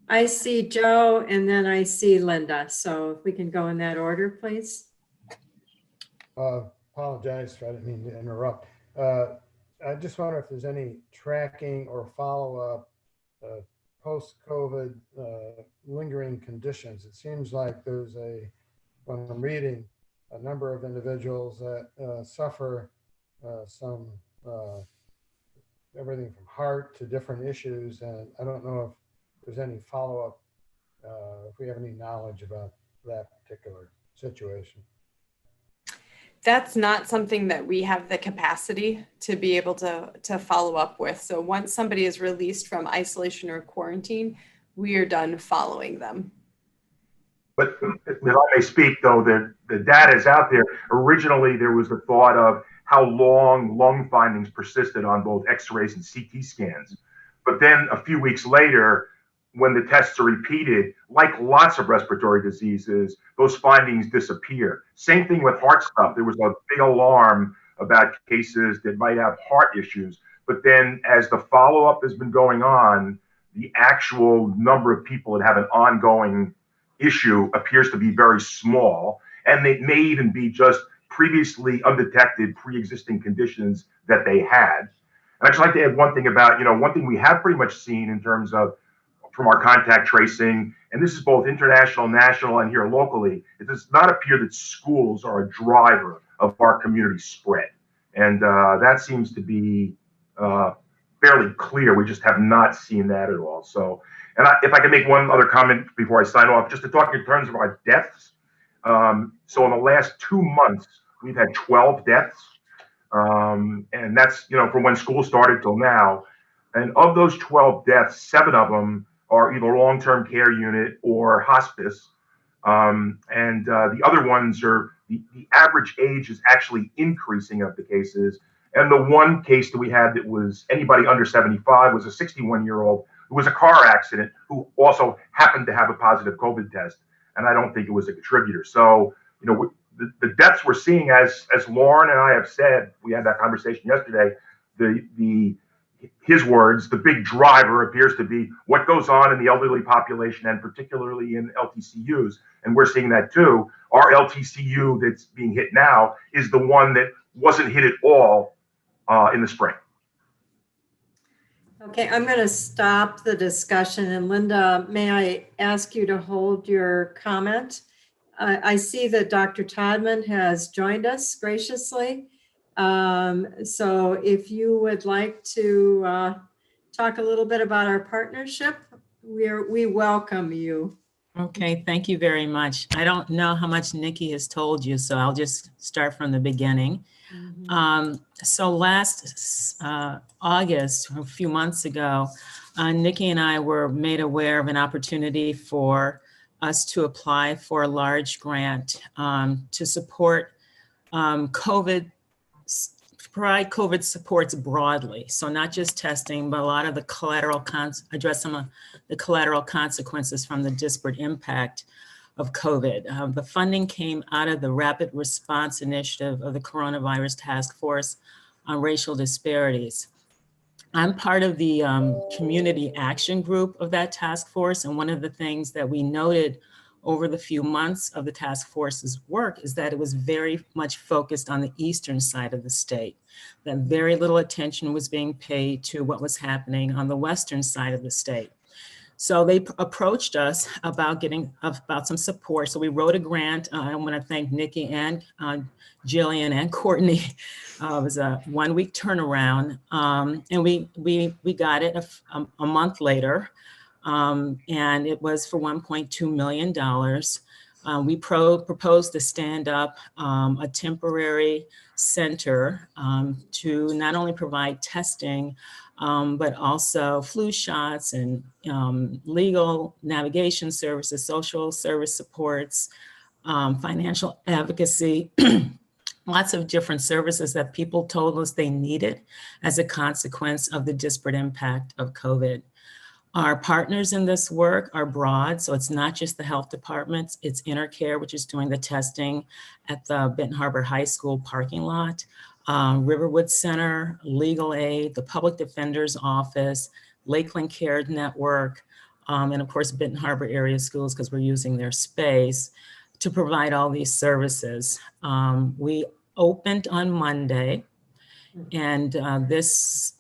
I see Joe and then I see Linda. So if we can go in that order, please. Apologize, I didn't mean to interrupt. I just wonder if there's any tracking or follow-up post-COVID lingering conditions. It seems like there's when I'm reading, a number of individuals that suffer some everything from heart to different issues, and I don't know if there's any follow-up, if we have any knowledge about that particular situation. That's not something that we have the capacity to be able to follow up with. So once somebody is released from isolation or quarantine, we are done following them. But if I may speak, though, the data is out there. Originally, there was the thought of how long lung findings persisted on both X-rays and CT scans. But then a few weeks later, when the tests are repeated, like lots of respiratory diseases, those findings disappear. Same thing with heart stuff. There was a big alarm about cases that might have heart issues. But then as the follow-up has been going on, the actual number of people that have an ongoing issue appears to be very small. and it may even be just previously undetected pre-existing conditions that they had. And I'd just like to add one thing about, one thing we have pretty much seen in terms of from our contact tracing, and this is both international, national, and here locally, it does not appear that schools are a driver of our community spread. And that seems to be fairly clear. We just have not seen that at all. So, and if I can make one other comment before I sign off, just to talk in terms of our deaths. So in the last 2 months, we've had 12 deaths. And that's, from when school started till now. And of those 12 deaths, 7 of them are either long-term care unit or hospice. The other ones are, the average age is actually increasing of the cases. And the one case that we had that was anybody under 75 was a 61-year-old who was a car accident who also happened to have a positive COVID test. And I don't think it was a contributor. So, the deaths we're seeing, as Lauren and I have said, we had that conversation yesterday, his words, the big driver appears to be what goes on in the elderly population and particularly in LTCUs. And we're seeing that too. Our LTCU that's being hit now is the one that wasn't hit at all in the spring. Okay, I'm going to stop the discussion. And Linda, may I ask you to hold your comment? I see that Dr. Todman has joined us graciously. So if you would like to talk a little bit about our partnership, we welcome you. Okay, thank you very much. I don't know how much Nikki has told you, so I'll just start from the beginning. So last August, a few months ago, Nikki and I were made aware of an opportunity for us to apply for a large grant to support provide COVID supports broadly. So not just testing, but a lot of the address some of the collateral consequences from the disparate impact of COVID. The funding came out of the Rapid Response Initiative of the Coronavirus Task Force on Racial Disparities. I'm part of the community action group of that task force. And one of the things that we noted over the few months of the task force's work is that it was very much focused on the eastern side of the state, that very little attention was being paid to what was happening on the western side of the state. So they approached us about some support. So we wrote a grant. I want to thank Nikki and Jillian and Courtney. It was a 1-week turnaround. And we got it a month later. And it was for $1.2 million. We proposed to stand up a temporary center to not only provide testing, but also flu shots and legal navigation services, social service supports, financial advocacy, lots of different services that people told us they needed as a consequence of the disparate impact of COVID. Our partners in this work are broad, so it's not just the health departments, it's Intercare, which is doing the testing at the Benton Harbor High School parking lot, Riverwood Center, Legal Aid, the Public Defender's Office, Lakeland Care Network, and of course, Benton Harbor area schools, because we're using their space to provide all these services. We opened on Monday, and this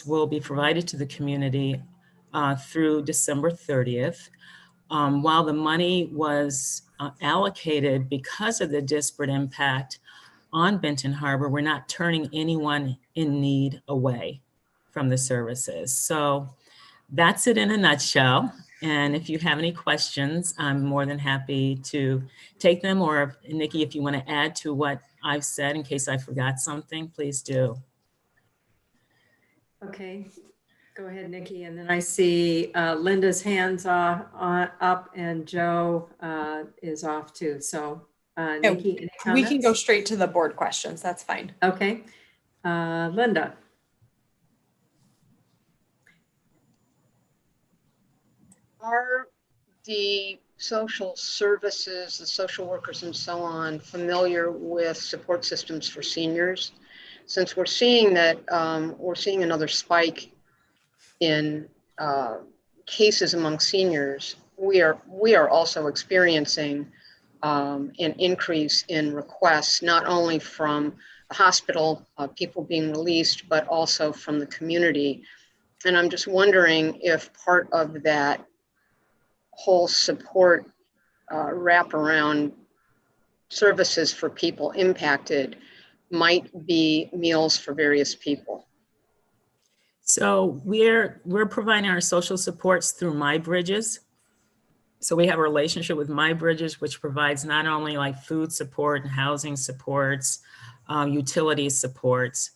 will be provided to the community through December 30th. While the money was allocated because of the disparate impact on Benton Harbor, we're not turning anyone in need away from the services. So that's it in a nutshell. And if you have any questions, I'm more than happy to take them. Or Nikki, if you want to add to what I've said in case I forgot something, please do. Okay. Go ahead, Nikki. And then I see Linda's hands up and Joe is off too. So Nikki, any comments? We can go straight to the board questions. That's fine. Okay. Linda. Are the social services, the social workers and so on, familiar with support systems for seniors? Since we're seeing that, we're seeing another spike in cases among seniors, we are also experiencing an increase in requests, not only from the hospital, people being released, but also from the community. And I'm just wondering if part of that whole support wraparound services for people impacted might be meals for various people. So we're providing our social supports through MyBridges. So we have a relationship with MyBridges, which provides not only like food support and housing supports, utility supports.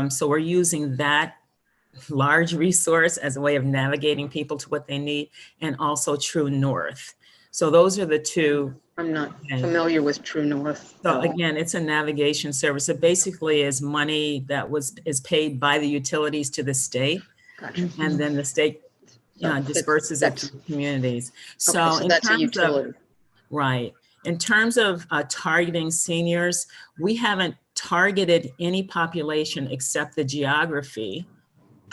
So we're using that large resource as a way of navigating people to what they need, and also True North. So those are the two. I'm not familiar with True North. So again, it's a navigation service. It basically is money that is paid by the utilities to the state. Gotcha. And then the state disperses it to the communities. So, okay, so that's a utility. Right. In terms of targeting seniors, we haven't targeted any population except the geography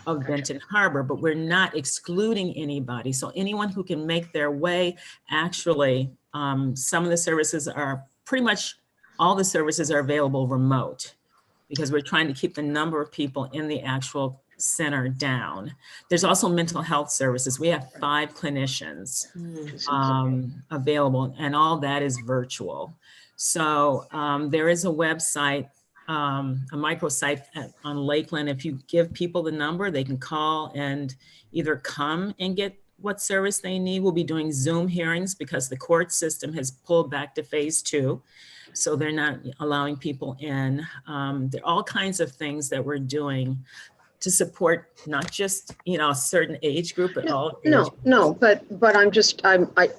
of Benton Harbor, but we're not excluding anybody. So anyone who can make their way, actually, some of the services are pretty much, all the services are available remote, because we're trying to keep the number of people in the actual center down. There's also mental health services. We have 5 clinicians available, and all that is virtual. So there is a website, a microsite on Lakeland. If you give people the number, they can call and either come and get what service they need. We'll be doing Zoom hearings because the court system has pulled back to phase 2. So they're not allowing people in. There are all kinds of things that we're doing to support not just, a certain age group, but all age groups. But I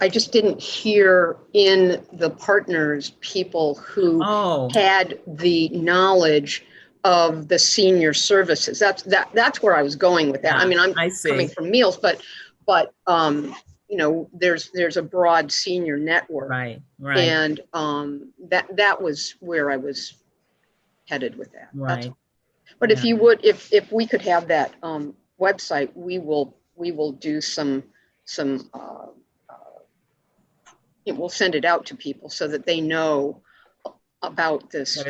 just didn't hear in the partners people who had the knowledge of the senior services. That's where I was going with that. Yeah, I mean, I'm coming from meals, but there's a broad senior network. Right. And that was where I was headed with that. Right. But if you would, if we could have that website, we will do some we'll send it out to people so that they know about this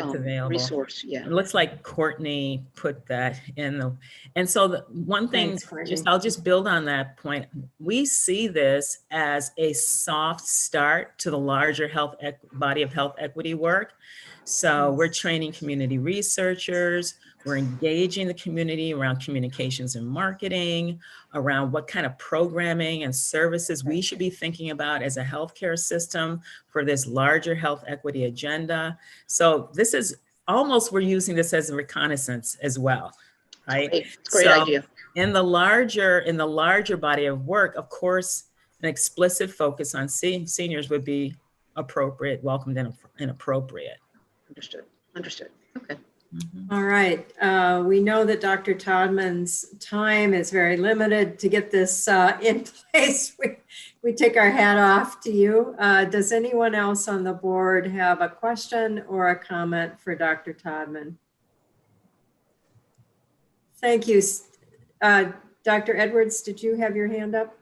resource. Yeah. It looks like Courtney put that in and so the one thing, I'll just build on that point. We see this as a soft start to the larger body of health equity work. So we're training community researchers. We're engaging the community around communications and marketing, around what kind of programming and services we should be thinking about as a healthcare system for this larger health equity agenda. So this is almost, we're using this as a reconnaissance as well, right? It's a great idea. In the larger body of work, of course, an explicit focus on seniors would be appropriate, welcomed and appropriate. Understood. Okay. All right. We know that Dr. Todman's time is very limited to get this in place. We take our hat off to you. Does anyone else on the board have a question or a comment for Dr. Todman? Thank you. Dr. Edwards, did you have your hand up?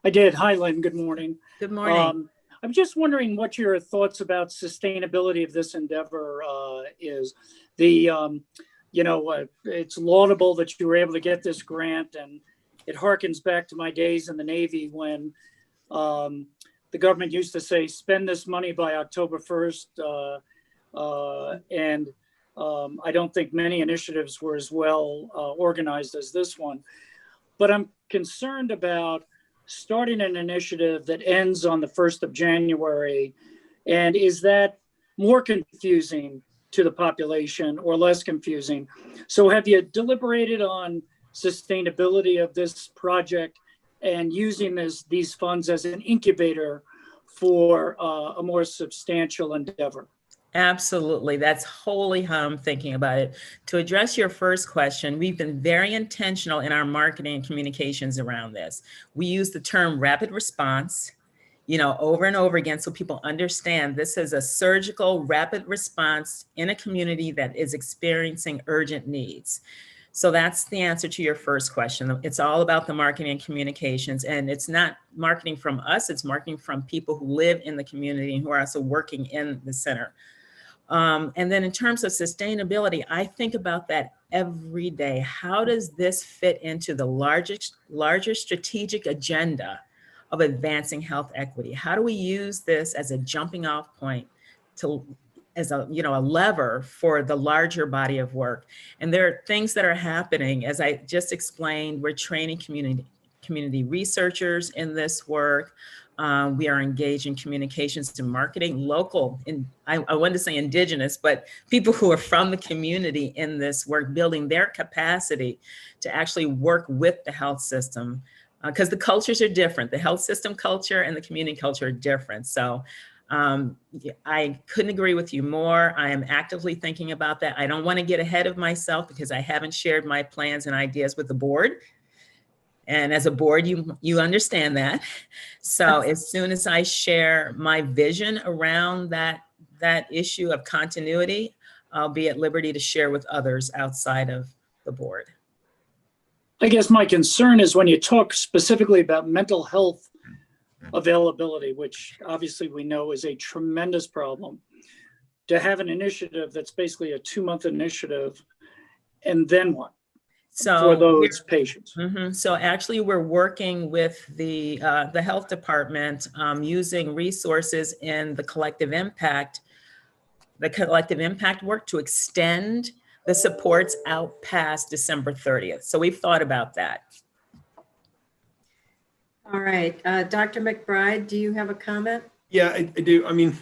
I did. Hi, Lynn. Good morning. Good morning. I'm just wondering what your thoughts about sustainability of this endeavor is. It's laudable that you were able to get this grant, and it harkens back to my days in the Navy when the government used to say, spend this money by October 1st. I don't think many initiatives were as well organized as this one. But I'm concerned about starting an initiative that ends on the 1st of January. And is that more confusing to the population or less confusing? So have you deliberated on sustainability of this project and using these funds as an incubator for a more substantial endeavor? Absolutely. That's wholly how I'm thinking about it. To address your first question, we've been very intentional in our marketing and communications around this. We use the term rapid response, over and over again so people understand this is a surgical rapid response in a community that is experiencing urgent needs. So that's the answer to your first question. It's all about the marketing and communications, and it's not marketing from us, it's marketing from people who live in the community and who are also working in the center. And then in terms of sustainability, I think about that every day. How does this fit into the larger strategic agenda of advancing health equity? How do we use this as a jumping off point as a lever for the larger body of work? And there are things that are happening. As I just explained, we're training community researchers in this work. We are engaged in communications to marketing, local, I wanted to say indigenous, but people who are from the community in this work, building their capacity to actually work with the health system, because the cultures are different. The health system culture and the community culture are different. So I couldn't agree with you more. I am actively thinking about that. I don't want to get ahead of myself because I haven't shared my plans and ideas with the board. And as a board, you understand that. So as soon as I share my vision around that issue of continuity, I'll be at liberty to share with others outside of the board. I guess my concern is when you talk specifically about mental health availability, which obviously we know is a tremendous problem, to have an initiative that's basically a 2-month initiative, and then what? So for those patients. So actually we're working with the health department using resources in the collective impact work to extend the supports out past December 30th. So we've thought about that. All right, Dr. McBride, do you have a comment? Yeah, I do. I mean,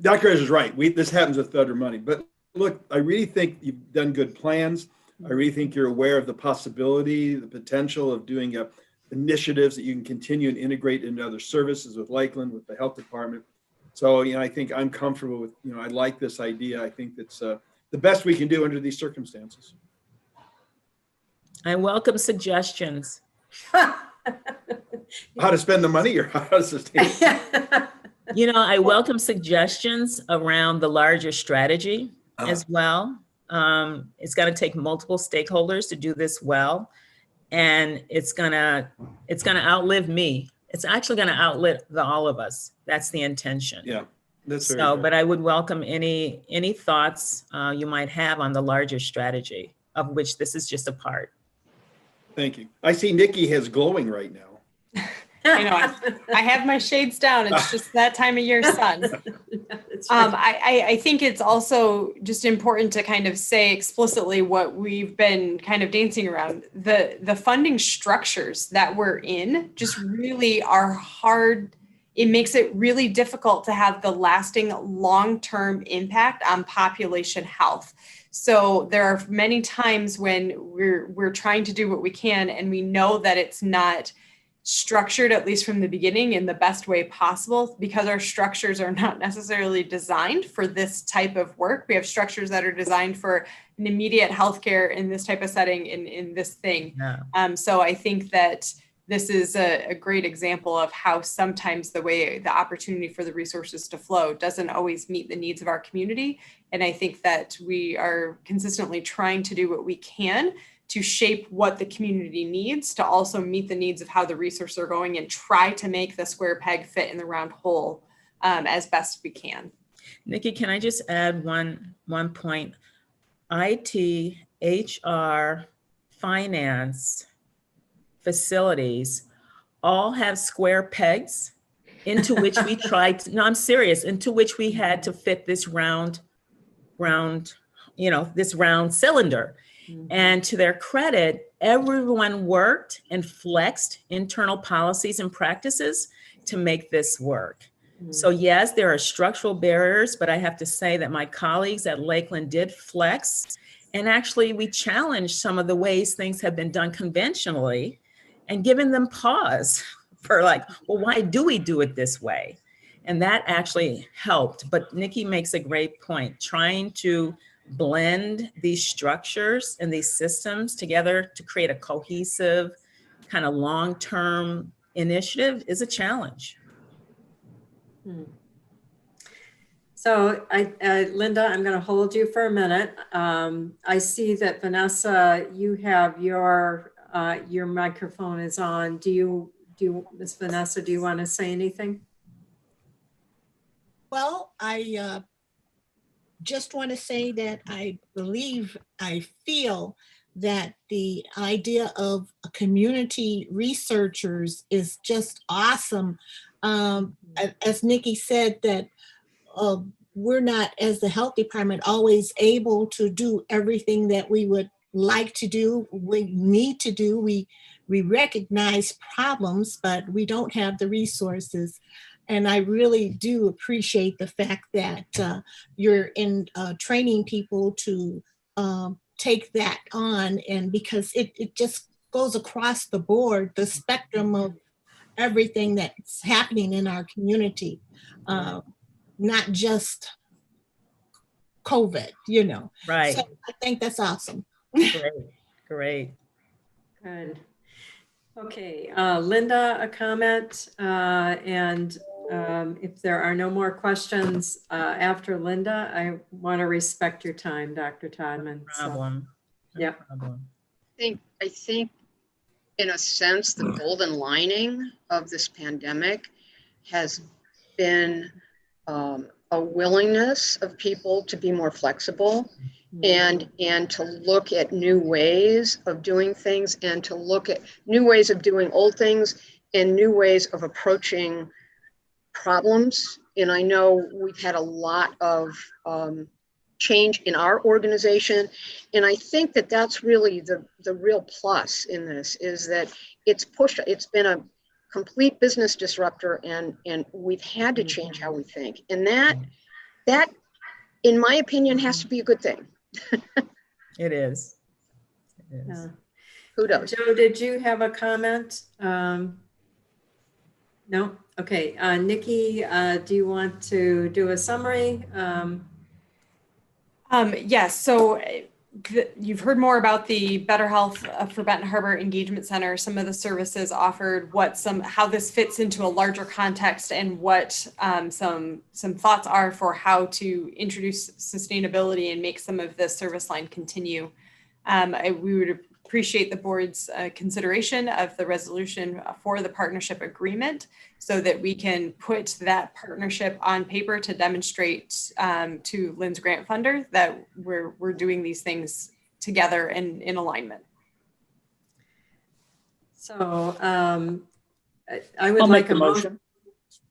Dr. Ezra is right. This happens with federal money. But look, I really think you've done good plans. I really think you're aware of the possibility, the potential of doing initiatives that you can continue and integrate into other services with Lakeland, with the health department. So, I think I'm comfortable with, I like this idea. I think that's the best we can do under these circumstances. I welcome suggestions. How to spend the money or how to sustain it? I welcome suggestions around the larger strategy as well. It's going to take multiple stakeholders to do this well, and it's gonna outlive me. It's actually going to outlive all of us. That's the intention. Yeah, that's very so. fair. But I would welcome any thoughts you might have on the larger strategy, of which this is just a part. Thank you. I see Nikki has glowing right now. I have my shades down. It's just that time of year, sun. I think it's also just important to kind of say explicitly what we've been kind of dancing around. The funding structures that we're in just really are hard. It makes it really difficult to have the lasting long-term impact on population health. So there are many times when we're trying to do what we can, and we know that it's not structured, at least from the beginning, in the best way possible, because our structures are not necessarily designed for this type of work. We have structures that are designed for an immediate healthcare in this type of setting, in this thing. Yeah. So I think that this is a great example of how sometimes the opportunity for the resources to flow doesn't always meet the needs of our community. And I think that we are consistently trying to do what we can to shape what the community needs to also meet the needs of how the resources are going, and try to make the square peg fit in the round hole as best we can. Nikki, can I just add one point? IT, HR, finance, facilities all have square pegs into which we tried to, no, I'm serious, into which we had to fit this round, this round cylinder. Mm-hmm. And to their credit, everyone worked and flexed internal policies and practices to make this work. Mm-hmm. So yes, there are structural barriers, but I have to say that my colleagues at Lakeland did flex. And actually we challenged some of the ways things have been done conventionally and given them pause for like, well, why do we do it this way? And that actually helped. But Nikki makes a great point, trying to blend these structures and these systems together to create a cohesive kind of long-term initiative is a challenge. So Linda, I'm going to hold you for a minute. I see that Vanessa, you have your microphone is on. Ms. Vanessa, do you want to say anything? Well, I just want to say that I feel that the idea of community researchers is just awesome. As Nikki said, that we're not, as the health department, always able to do everything that we would like to do, we need to do. We recognize problems, but we don't have the resources. And I really do appreciate the fact that you're in training people to take that on, and because it just goes across the board, the spectrum of everything that's happening in our community, not just COVID, you know. Right. So I think that's awesome. Great. Good. Okay, Linda, a comment, and if there are no more questions after Linda, I want to respect your time, Dr. Todman. No problem. So, yeah. Problem. I think in a sense, the golden lining of this pandemic has been a willingness of people to be more flexible and to look at new ways of doing things, and to look at new ways of doing old things and new ways of approaching problems. And I know we've had a lot of change in our organization, and I think that that's really the real plus in this, is that it's been a complete business disruptor, and we've had to change how we think, and that in my opinion has to be a good thing. It is. Yeah. Kudos. Joe, did you have a comment? No? Okay. Nikki, do you want to do a summary? Yes. So you've heard more about the Better Health for Benton Harbor Engagement Center, some of the services offered, how this fits into a larger context, and what some thoughts are for how to introduce sustainability and make some of the service line continue. We would appreciate the board's consideration of the resolution for the partnership agreement, so that we can put that partnership on paper to demonstrate to Lynn's grant funder that we're doing these things together and in alignment. So I would I'll like make the motion.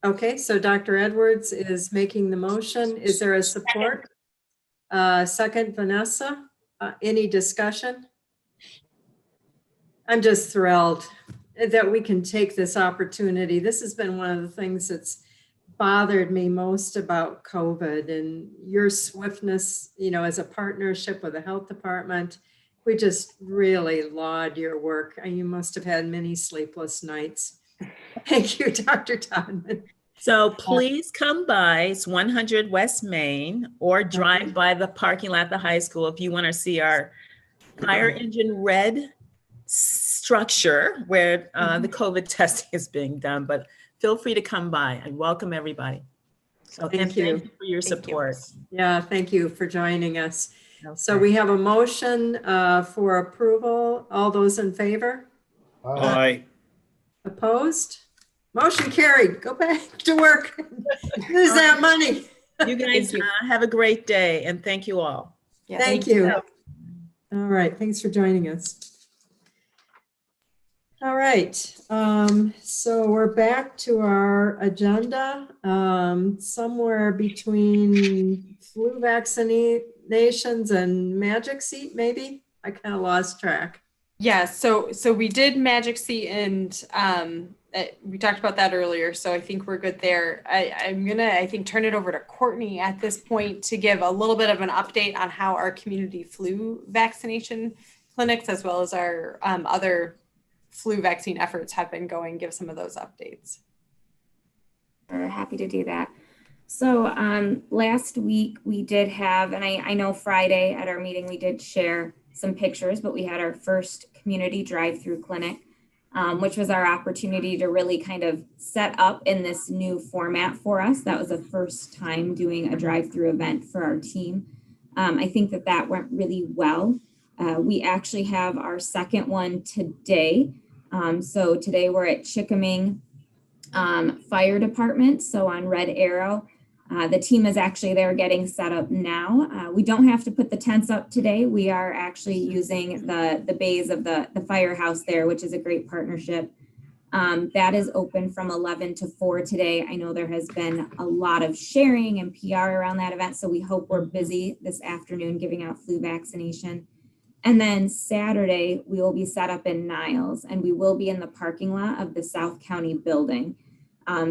Okay, so Dr. Edwards is making the motion. Is there a support? Second, Vanessa. Any discussion? I'm just thrilled that we can take this opportunity. This has been one of the things that's bothered me most about COVID, and your swiftness, as a partnership with the health department. We just really laud your work. You must have had many sleepless nights. Thank you, Dr. Todman. So please come by. It's 100 West Main, or drive by the parking lot at the high school if you want to see our fire engine red structure where the COVID testing is being done. But feel free to come by. I welcome everybody. So Thank you for your support. Yeah, thank you for joining us. Okay. So we have a motion for approval. All those in favor? Aye. Opposed? Motion carried. Go back to work. Use that money. You guys have a great day, and thank you all. Yeah, Thank you. All right. Thanks for joining us. All right. So we're back to our agenda. Somewhere between flu vaccinations and Magic Seat, maybe? I kind of lost track. Yeah, so we did Magic Seat, and we talked about that earlier, so I think we're good there. I'm gonna turn it over to Courtney at this point to give a little bit of an update on how our community flu vaccination clinics, as well as our other flu vaccine efforts, have been going. Give some of those updates. We're happy to do that. So last week we did have, and I know Friday at our meeting we did share some pictures, but we had our first community drive-through clinic which was our opportunity to really kind of set up in this new format for us. That was the first time doing a drive-through event for our team. I think that went really well. We actually have our second one today. So today we're at Chickaming Fire Department, so on Red Arrow. The team is actually there getting set up now. We don't have to put the tents up today. We are actually using the bays of the firehouse there, which is a great partnership. That is open from 11 to 4 today. I know there has been a lot of sharing and PR around that event, so we hope we're busy this afternoon giving out flu vaccination. And then Saturday, we will be set up in Niles, and we will be in the parking lot of the South County building.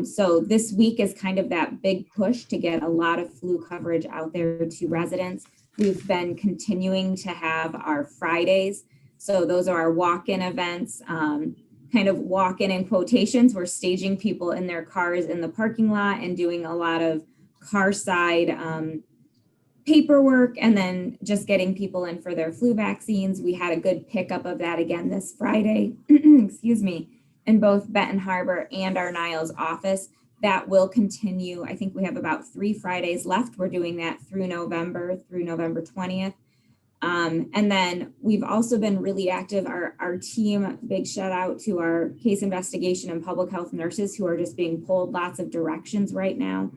So this week is kind of that big push to get a lot of flu coverage out there to residents. We've been continuing to have our Fridays. So those are our walk-in events, kind of walk-in in quotations. We're staging people in their cars in the parking lot and doing a lot of car side paperwork, and then just getting people in for their flu vaccines. We had a good pickup of that again this Friday, excuse me, in both Benton Harbor and our Niles office. That will continue. I think we have about 3 Fridays left. We're doing that through November 20th. And then we've also been really active. Our team, big shout out to our case investigation and public health nurses who are just being pulled lots of directions right now.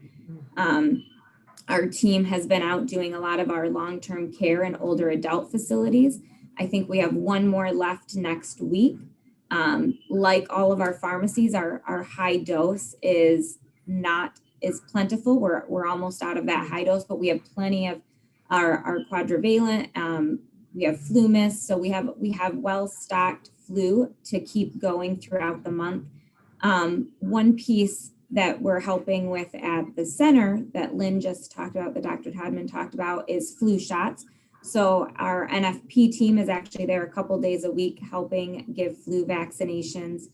Our team has been out doing a lot of our long-term care and older adult facilities. I think we have one more left next week. Like all of our pharmacies, our high dose is not as plentiful. We're almost out of that high dose, but we have plenty of our quadrivalent. We have flu mist, so we have well-stocked flu to keep going throughout the month. One piece that we're helping with at the center that Lynn just talked about, that Dr. Todman talked about, is flu shots. So our NFP team is actually there a couple days a week helping give flu vaccinations.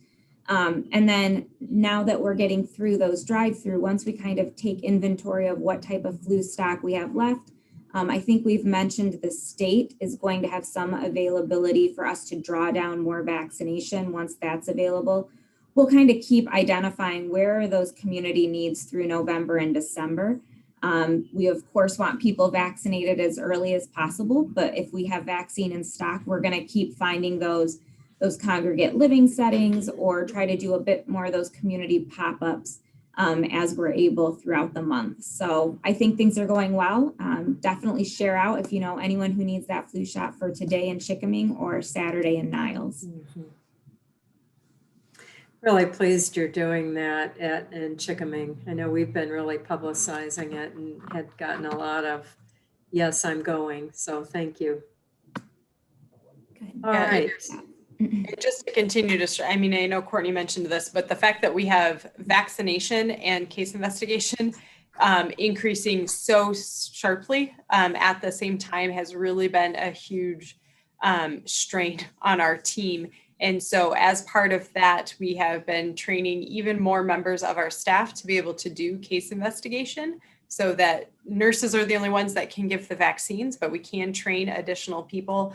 And then now that we're getting through those drive-through, once we kind of take inventory of what type of flu stock we have left, I think we've mentioned the state is going to have some availability for us to draw down more vaccination once that's available. We'll kind of keep identifying where are those community needs through November and December. We of course want people vaccinated as early as possible, but if we have vaccine in stock, we're going to keep finding those congregate living settings or try to do a bit more of those community pop-ups as we're able throughout the month. So I think things are going well. Definitely share out if you know anyone who needs that flu shot for today in Chickaming or Saturday in Niles. Mm-hmm. Really pleased you're doing that in Chickaming. I know we've been really publicizing it and had gotten a lot of, yes, I'm going. So thank you. Good. All right. And just to continue to, I mean, I know Courtney mentioned this, but the fact that we have vaccination and case investigation increasing so sharply at the same time has really been a huge strain on our team. And so as part of that, we have been training even more members of our staff to be able to do case investigation, so that nurses are the only ones that can give the vaccines, but we can train additional people.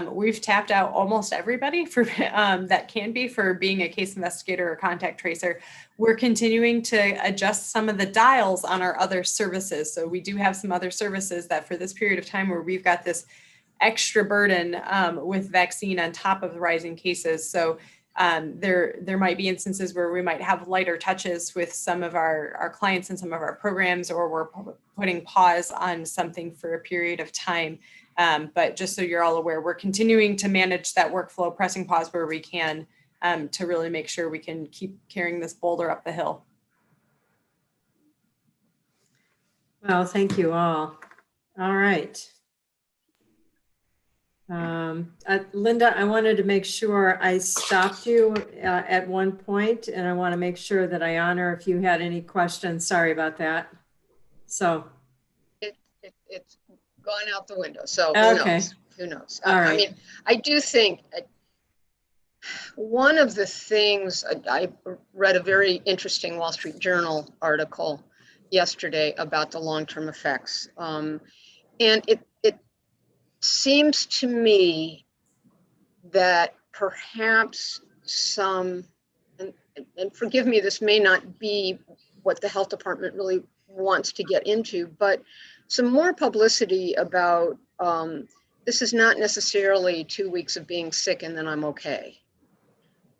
We've tapped out almost everybody for that can be for being a case investigator or contact tracer. We're continuing to adjust some of the dials on our other services. So we do have some other services that for this period of time where we've got this extra burden with vaccine on top of the rising cases. So there might be instances where we might have lighter touches with some of our clients and some of our programs, or we're putting pause on something for a period of time. But just so you're all aware, we're continuing to manage that workflow, pressing pause where we can to really make sure we can keep carrying this boulder up the hill. Well, thank you all. All right. Linda, I wanted to make sure I stopped you at one point, and I want to make sure that I honor if you had any questions. Sorry about that. So It's gone out the window. So okay. Who knows? All right. I mean, I do think one of the things, I read a very interesting Wall Street Journal article yesterday about the long-term effects. And it seems to me that perhaps some, and forgive me, this may not be what the health department really wants to get into, but some more publicity about this is not necessarily 2 weeks of being sick and then I'm okay.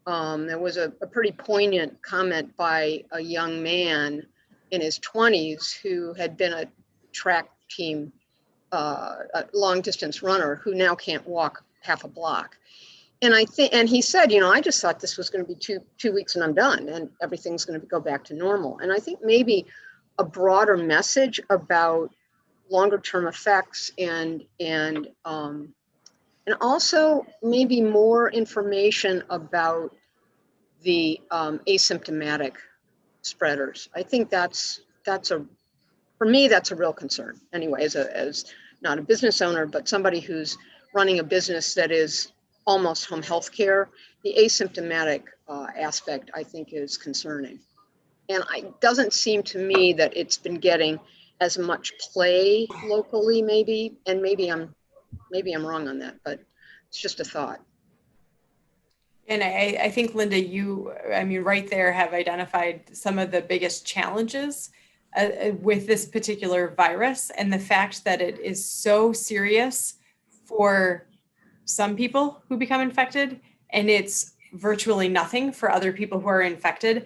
There was a pretty poignant comment by a young man in his 20s who had been a track team, a long distance runner who now can't walk half a block. And and he said, you know, I just thought this was going to be two weeks and I'm done and everything's going to go back to normal. And I think maybe a broader message about longer term effects and also maybe more information about the asymptomatic spreaders. I think for me, that's a real concern. Anyway, as not a business owner, but somebody who's running a business that is almost home health care, the asymptomatic aspect I think is concerning. And it doesn't seem to me that it's been getting as much play locally, maybe, and maybe I'm wrong on that, but it's just a thought. And I think, Linda, you, I mean, right there have identified some of the biggest challenges with this particular virus, and the fact that it is so serious for some people who become infected, and it's virtually nothing for other people who are infected.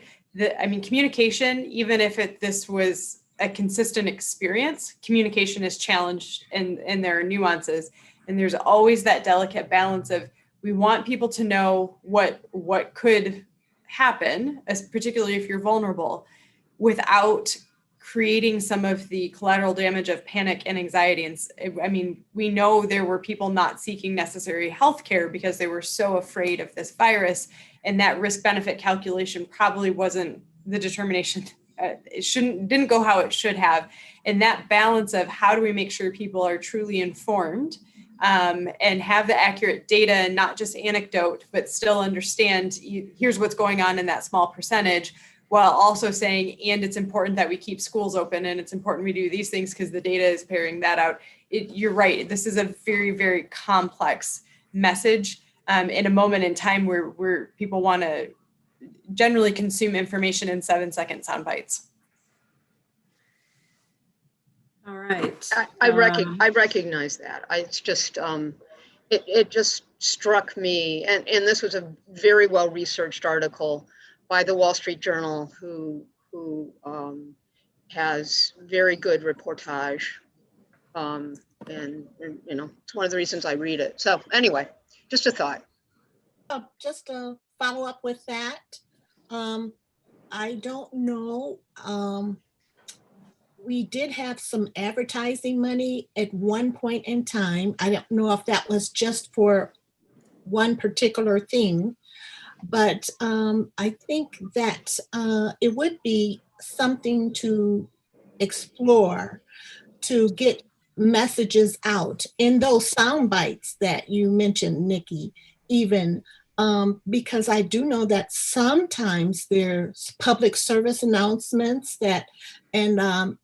I mean, communication, even if this was a consistent experience, communication is challenged and there are nuances. And there's always that delicate balance of, we want people to know what could happen, as particularly if you're vulnerable, without creating some of the collateral damage of panic and anxiety. And I mean, we know there were people not seeking necessary health care because they were so afraid of this virus, and that risk benefit calculation probably wasn't the determination. It didn't go how it should have. And that balance of how do we make sure people are truly informed and have the accurate data and not just anecdote, but still understand here's what's going on in that small percentage, while also saying, and it's important that we keep schools open and it's important we do these things because the data is bearing that out. You're right. This is a very, very complex message in a moment in time where people want to generally consume information in 7-second sound bites. All right. I recognize that. It's just, it just struck me, and this was a very well-researched article by the Wall Street Journal, who has very good reportage, and you know, it's one of the reasons I read it. So anyway, just a thought. Just to follow up with that, I don't know. We did have some advertising money at one point in time. I don't know if that was just for one particular thing, but I think that it would be something to explore to get messages out in those sound bites that you mentioned, Nikki, even because I do know that sometimes there's public service announcements that, and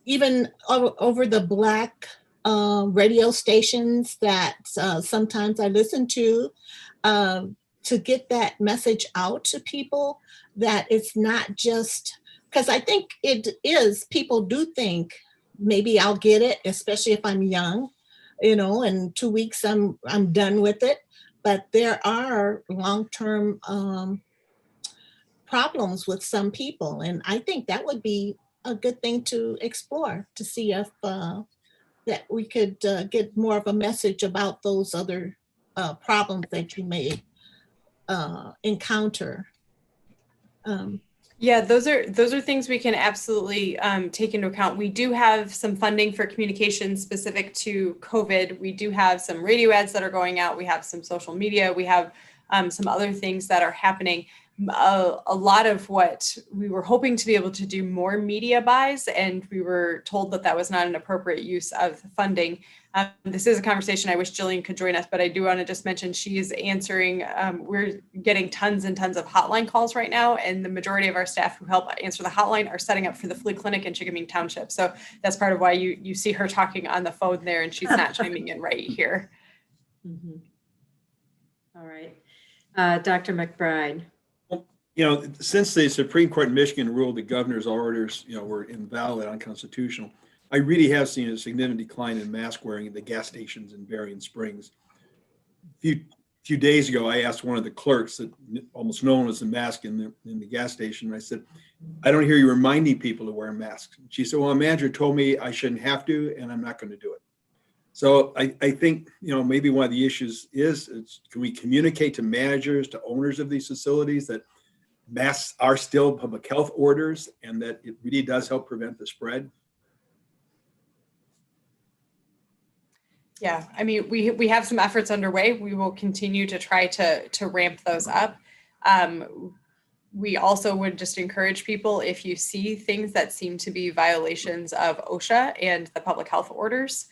even over the Black radio stations that sometimes I listen to get that message out to people, that it's not just, because I think it is, people do think maybe I'll get it, especially if I'm young, you know, in 2 weeks I'm done with it. But there are long-term problems with some people. And I think that would be a good thing to explore, to see if that we could get more of a message about those other problems that you may encounter. Yeah, those are things we can absolutely take into account. We do have some funding for communication specific to COVID. We do have some radio ads that are going out. We have some social media. We have some other things that are happening. A lot of what we were hoping to be able to do more media buys, and we were told that that was not an appropriate use of funding. This is a conversation I wish Jillian could join us, but I do want to just mention she's answering. We're getting tons and tons of hotline calls right now, and the majority of our staff who help answer the hotline are setting up for the flea clinic in Chickabee Township. So that's part of why you see her talking on the phone there, and she's not chiming in right here. Mm-hmm. All right. Dr. McBride. You know, since the Supreme Court in Michigan ruled the governor's orders, were invalid, unconstitutional, I really have seen a significant decline in mask wearing at the gas stations in Berrien Springs. A few days ago, I asked one of the clerks that almost no one was a mask in the gas station. And I said, I don't hear you reminding people to wear masks. She said, well, a manager told me I shouldn't have to, and I'm not going to do it. So I think, maybe one of the issues is can we communicate to managers, to owners of these facilities that masks are still public health orders and that it really does help prevent the spread? Yeah, I mean, we have some efforts underway. We will continue to try to ramp those up. We also would just encourage people, if you see things that seem to be violations of OSHA and the public health orders,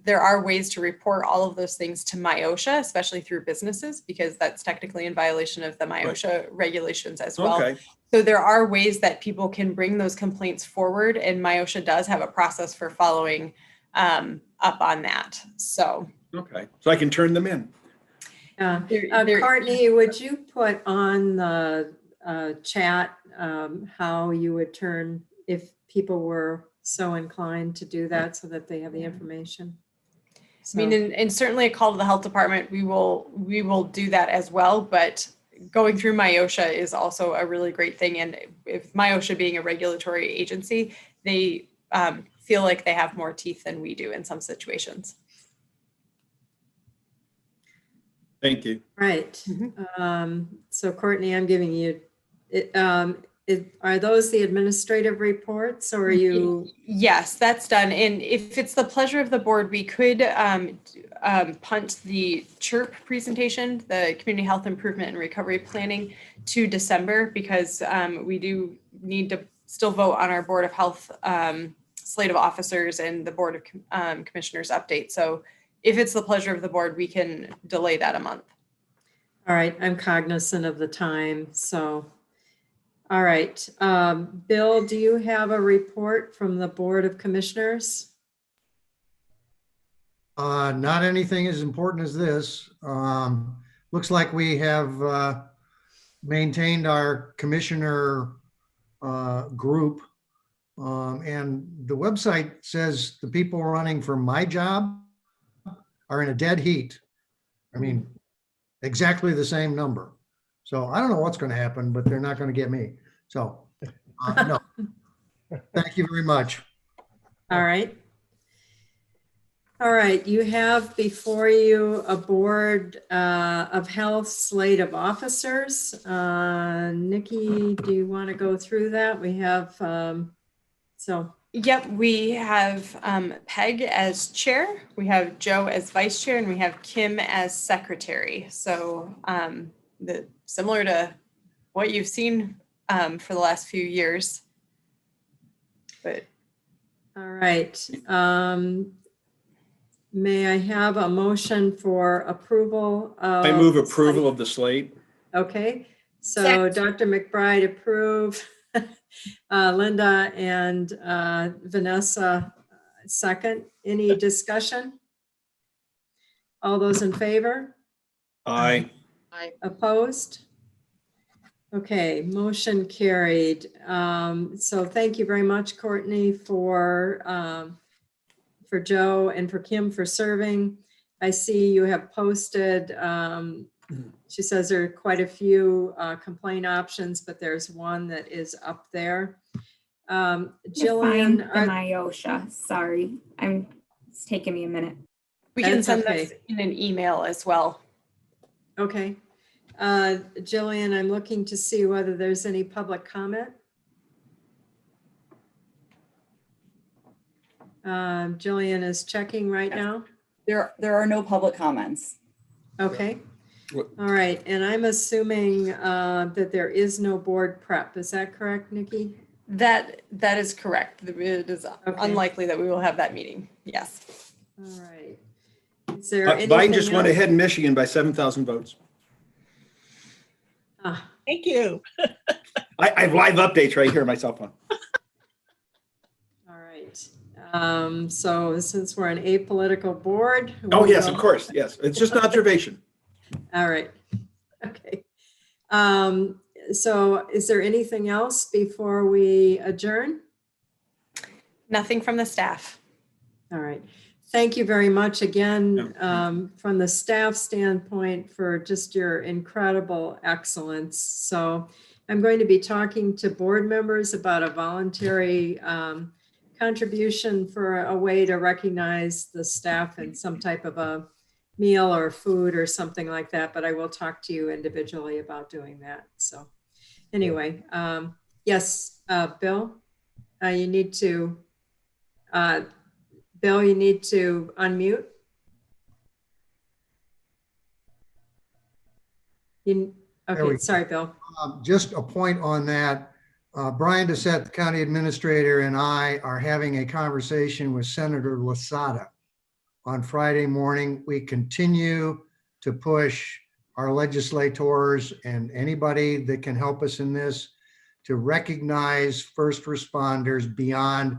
there are ways to report all of those things to MyOSHA, especially through businesses, because that's technically in violation of the MyOSHA regulations as well. Okay. So there are ways that people can bring those complaints forward, and MyOSHA does have a process for following up on that. So. Okay, so I can turn them in. Courtney, would you put on the chat how you would turn, if people were so inclined to do that, so that they have the information? So, I mean, and certainly a call to the health department, we will do that as well, but going through MyOSHA is also a really great thing. And if MyOSHA being a regulatory agency, they feel like they have more teeth than we do in some situations. Thank you. Right. Mm-hmm. So Courtney, I'm giving you, are those the administrative reports, or are you? Yes, that's done. And if it's the pleasure of the board, we could punt the CHIRP presentation, the Community Health Improvement and Recovery Planning, to December, because we do need to still vote on our Board of Health slate of officers and the Board of Commissioners update. So if it's the pleasure of the board, we can delay that a month. All right, I'm cognizant of the time, so. All right, Bill, do you have a report from the Board of Commissioners? Not anything as important as this. Looks like we have maintained our commissioner group. And the website says the people running for my job are in a dead heat. I mean, exactly the same number. So I don't know what's going to happen, but they're not going to get me. So no. Thank you very much. All right. All right, you have before you a Board of Health slate of officers. Nikki, do you want to go through that? We have, Yep, we have Peg as chair, we have Joe as vice chair, and we have Kim as secretary. So similar to what you've seen for the last few years. But all right. May I have a motion for approval of? I move approval of the slate. Okay, so Dr. McBride approve. Linda and Vanessa second. Any discussion? All those in favor? Aye. Aye. Opposed? Okay, motion carried. So thank you very much, Courtney, for Joe and for Kim for serving. I see you have posted, she says there are quite a few complaint options, but there's one that is up there. Jillian. The MyOSHA, sorry. It's taking me a minute. we can send this in an email as well. Okay. Jillian, I'm looking to see whether there's any public comment. Jillian is checking right now. There are no public comments. Okay. All right. And I'm assuming that there is no board prep. Is that correct, Nikki? That is correct. It is unlikely that we will have that meeting. Yes. All right. Is there Biden just went else? ahead in Michigan by 7,000 votes. Thank you. I have live updates right here on my cell phone. All right. So since we're an apolitical board. Oh, yes, of course. Yes. It's just an observation. All right. Okay. So is there anything else before we adjourn? Nothing from the staff. All right. Thank you very much again, from the staff standpoint, for just your incredible excellence. So I'm going to be talking to board members about a voluntary contribution for a way to recognize the staff in some type of a meal or food or something like that, but I will talk to you individually about doing that. So anyway, yes, Bill, you need to, Bill, you need to unmute. Okay, sorry, Bill. Just a point on that. Brian Doucette, the county administrator, and I are having a conversation with Senator Lasada on Friday morning. We continue to push our legislators and anybody that can help us in this to recognize first responders beyond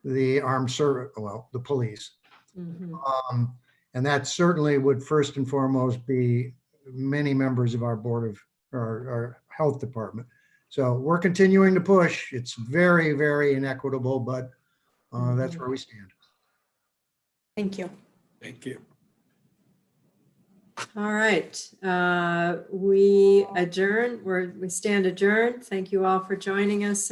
the armed service, well, the police. And that certainly would first and foremost be many members of our board of our health department. So we're continuing to push. It's very, very inequitable, but that's where we stand. Thank you. Thank you. All right. We adjourn. We stand adjourned. Thank you all for joining us.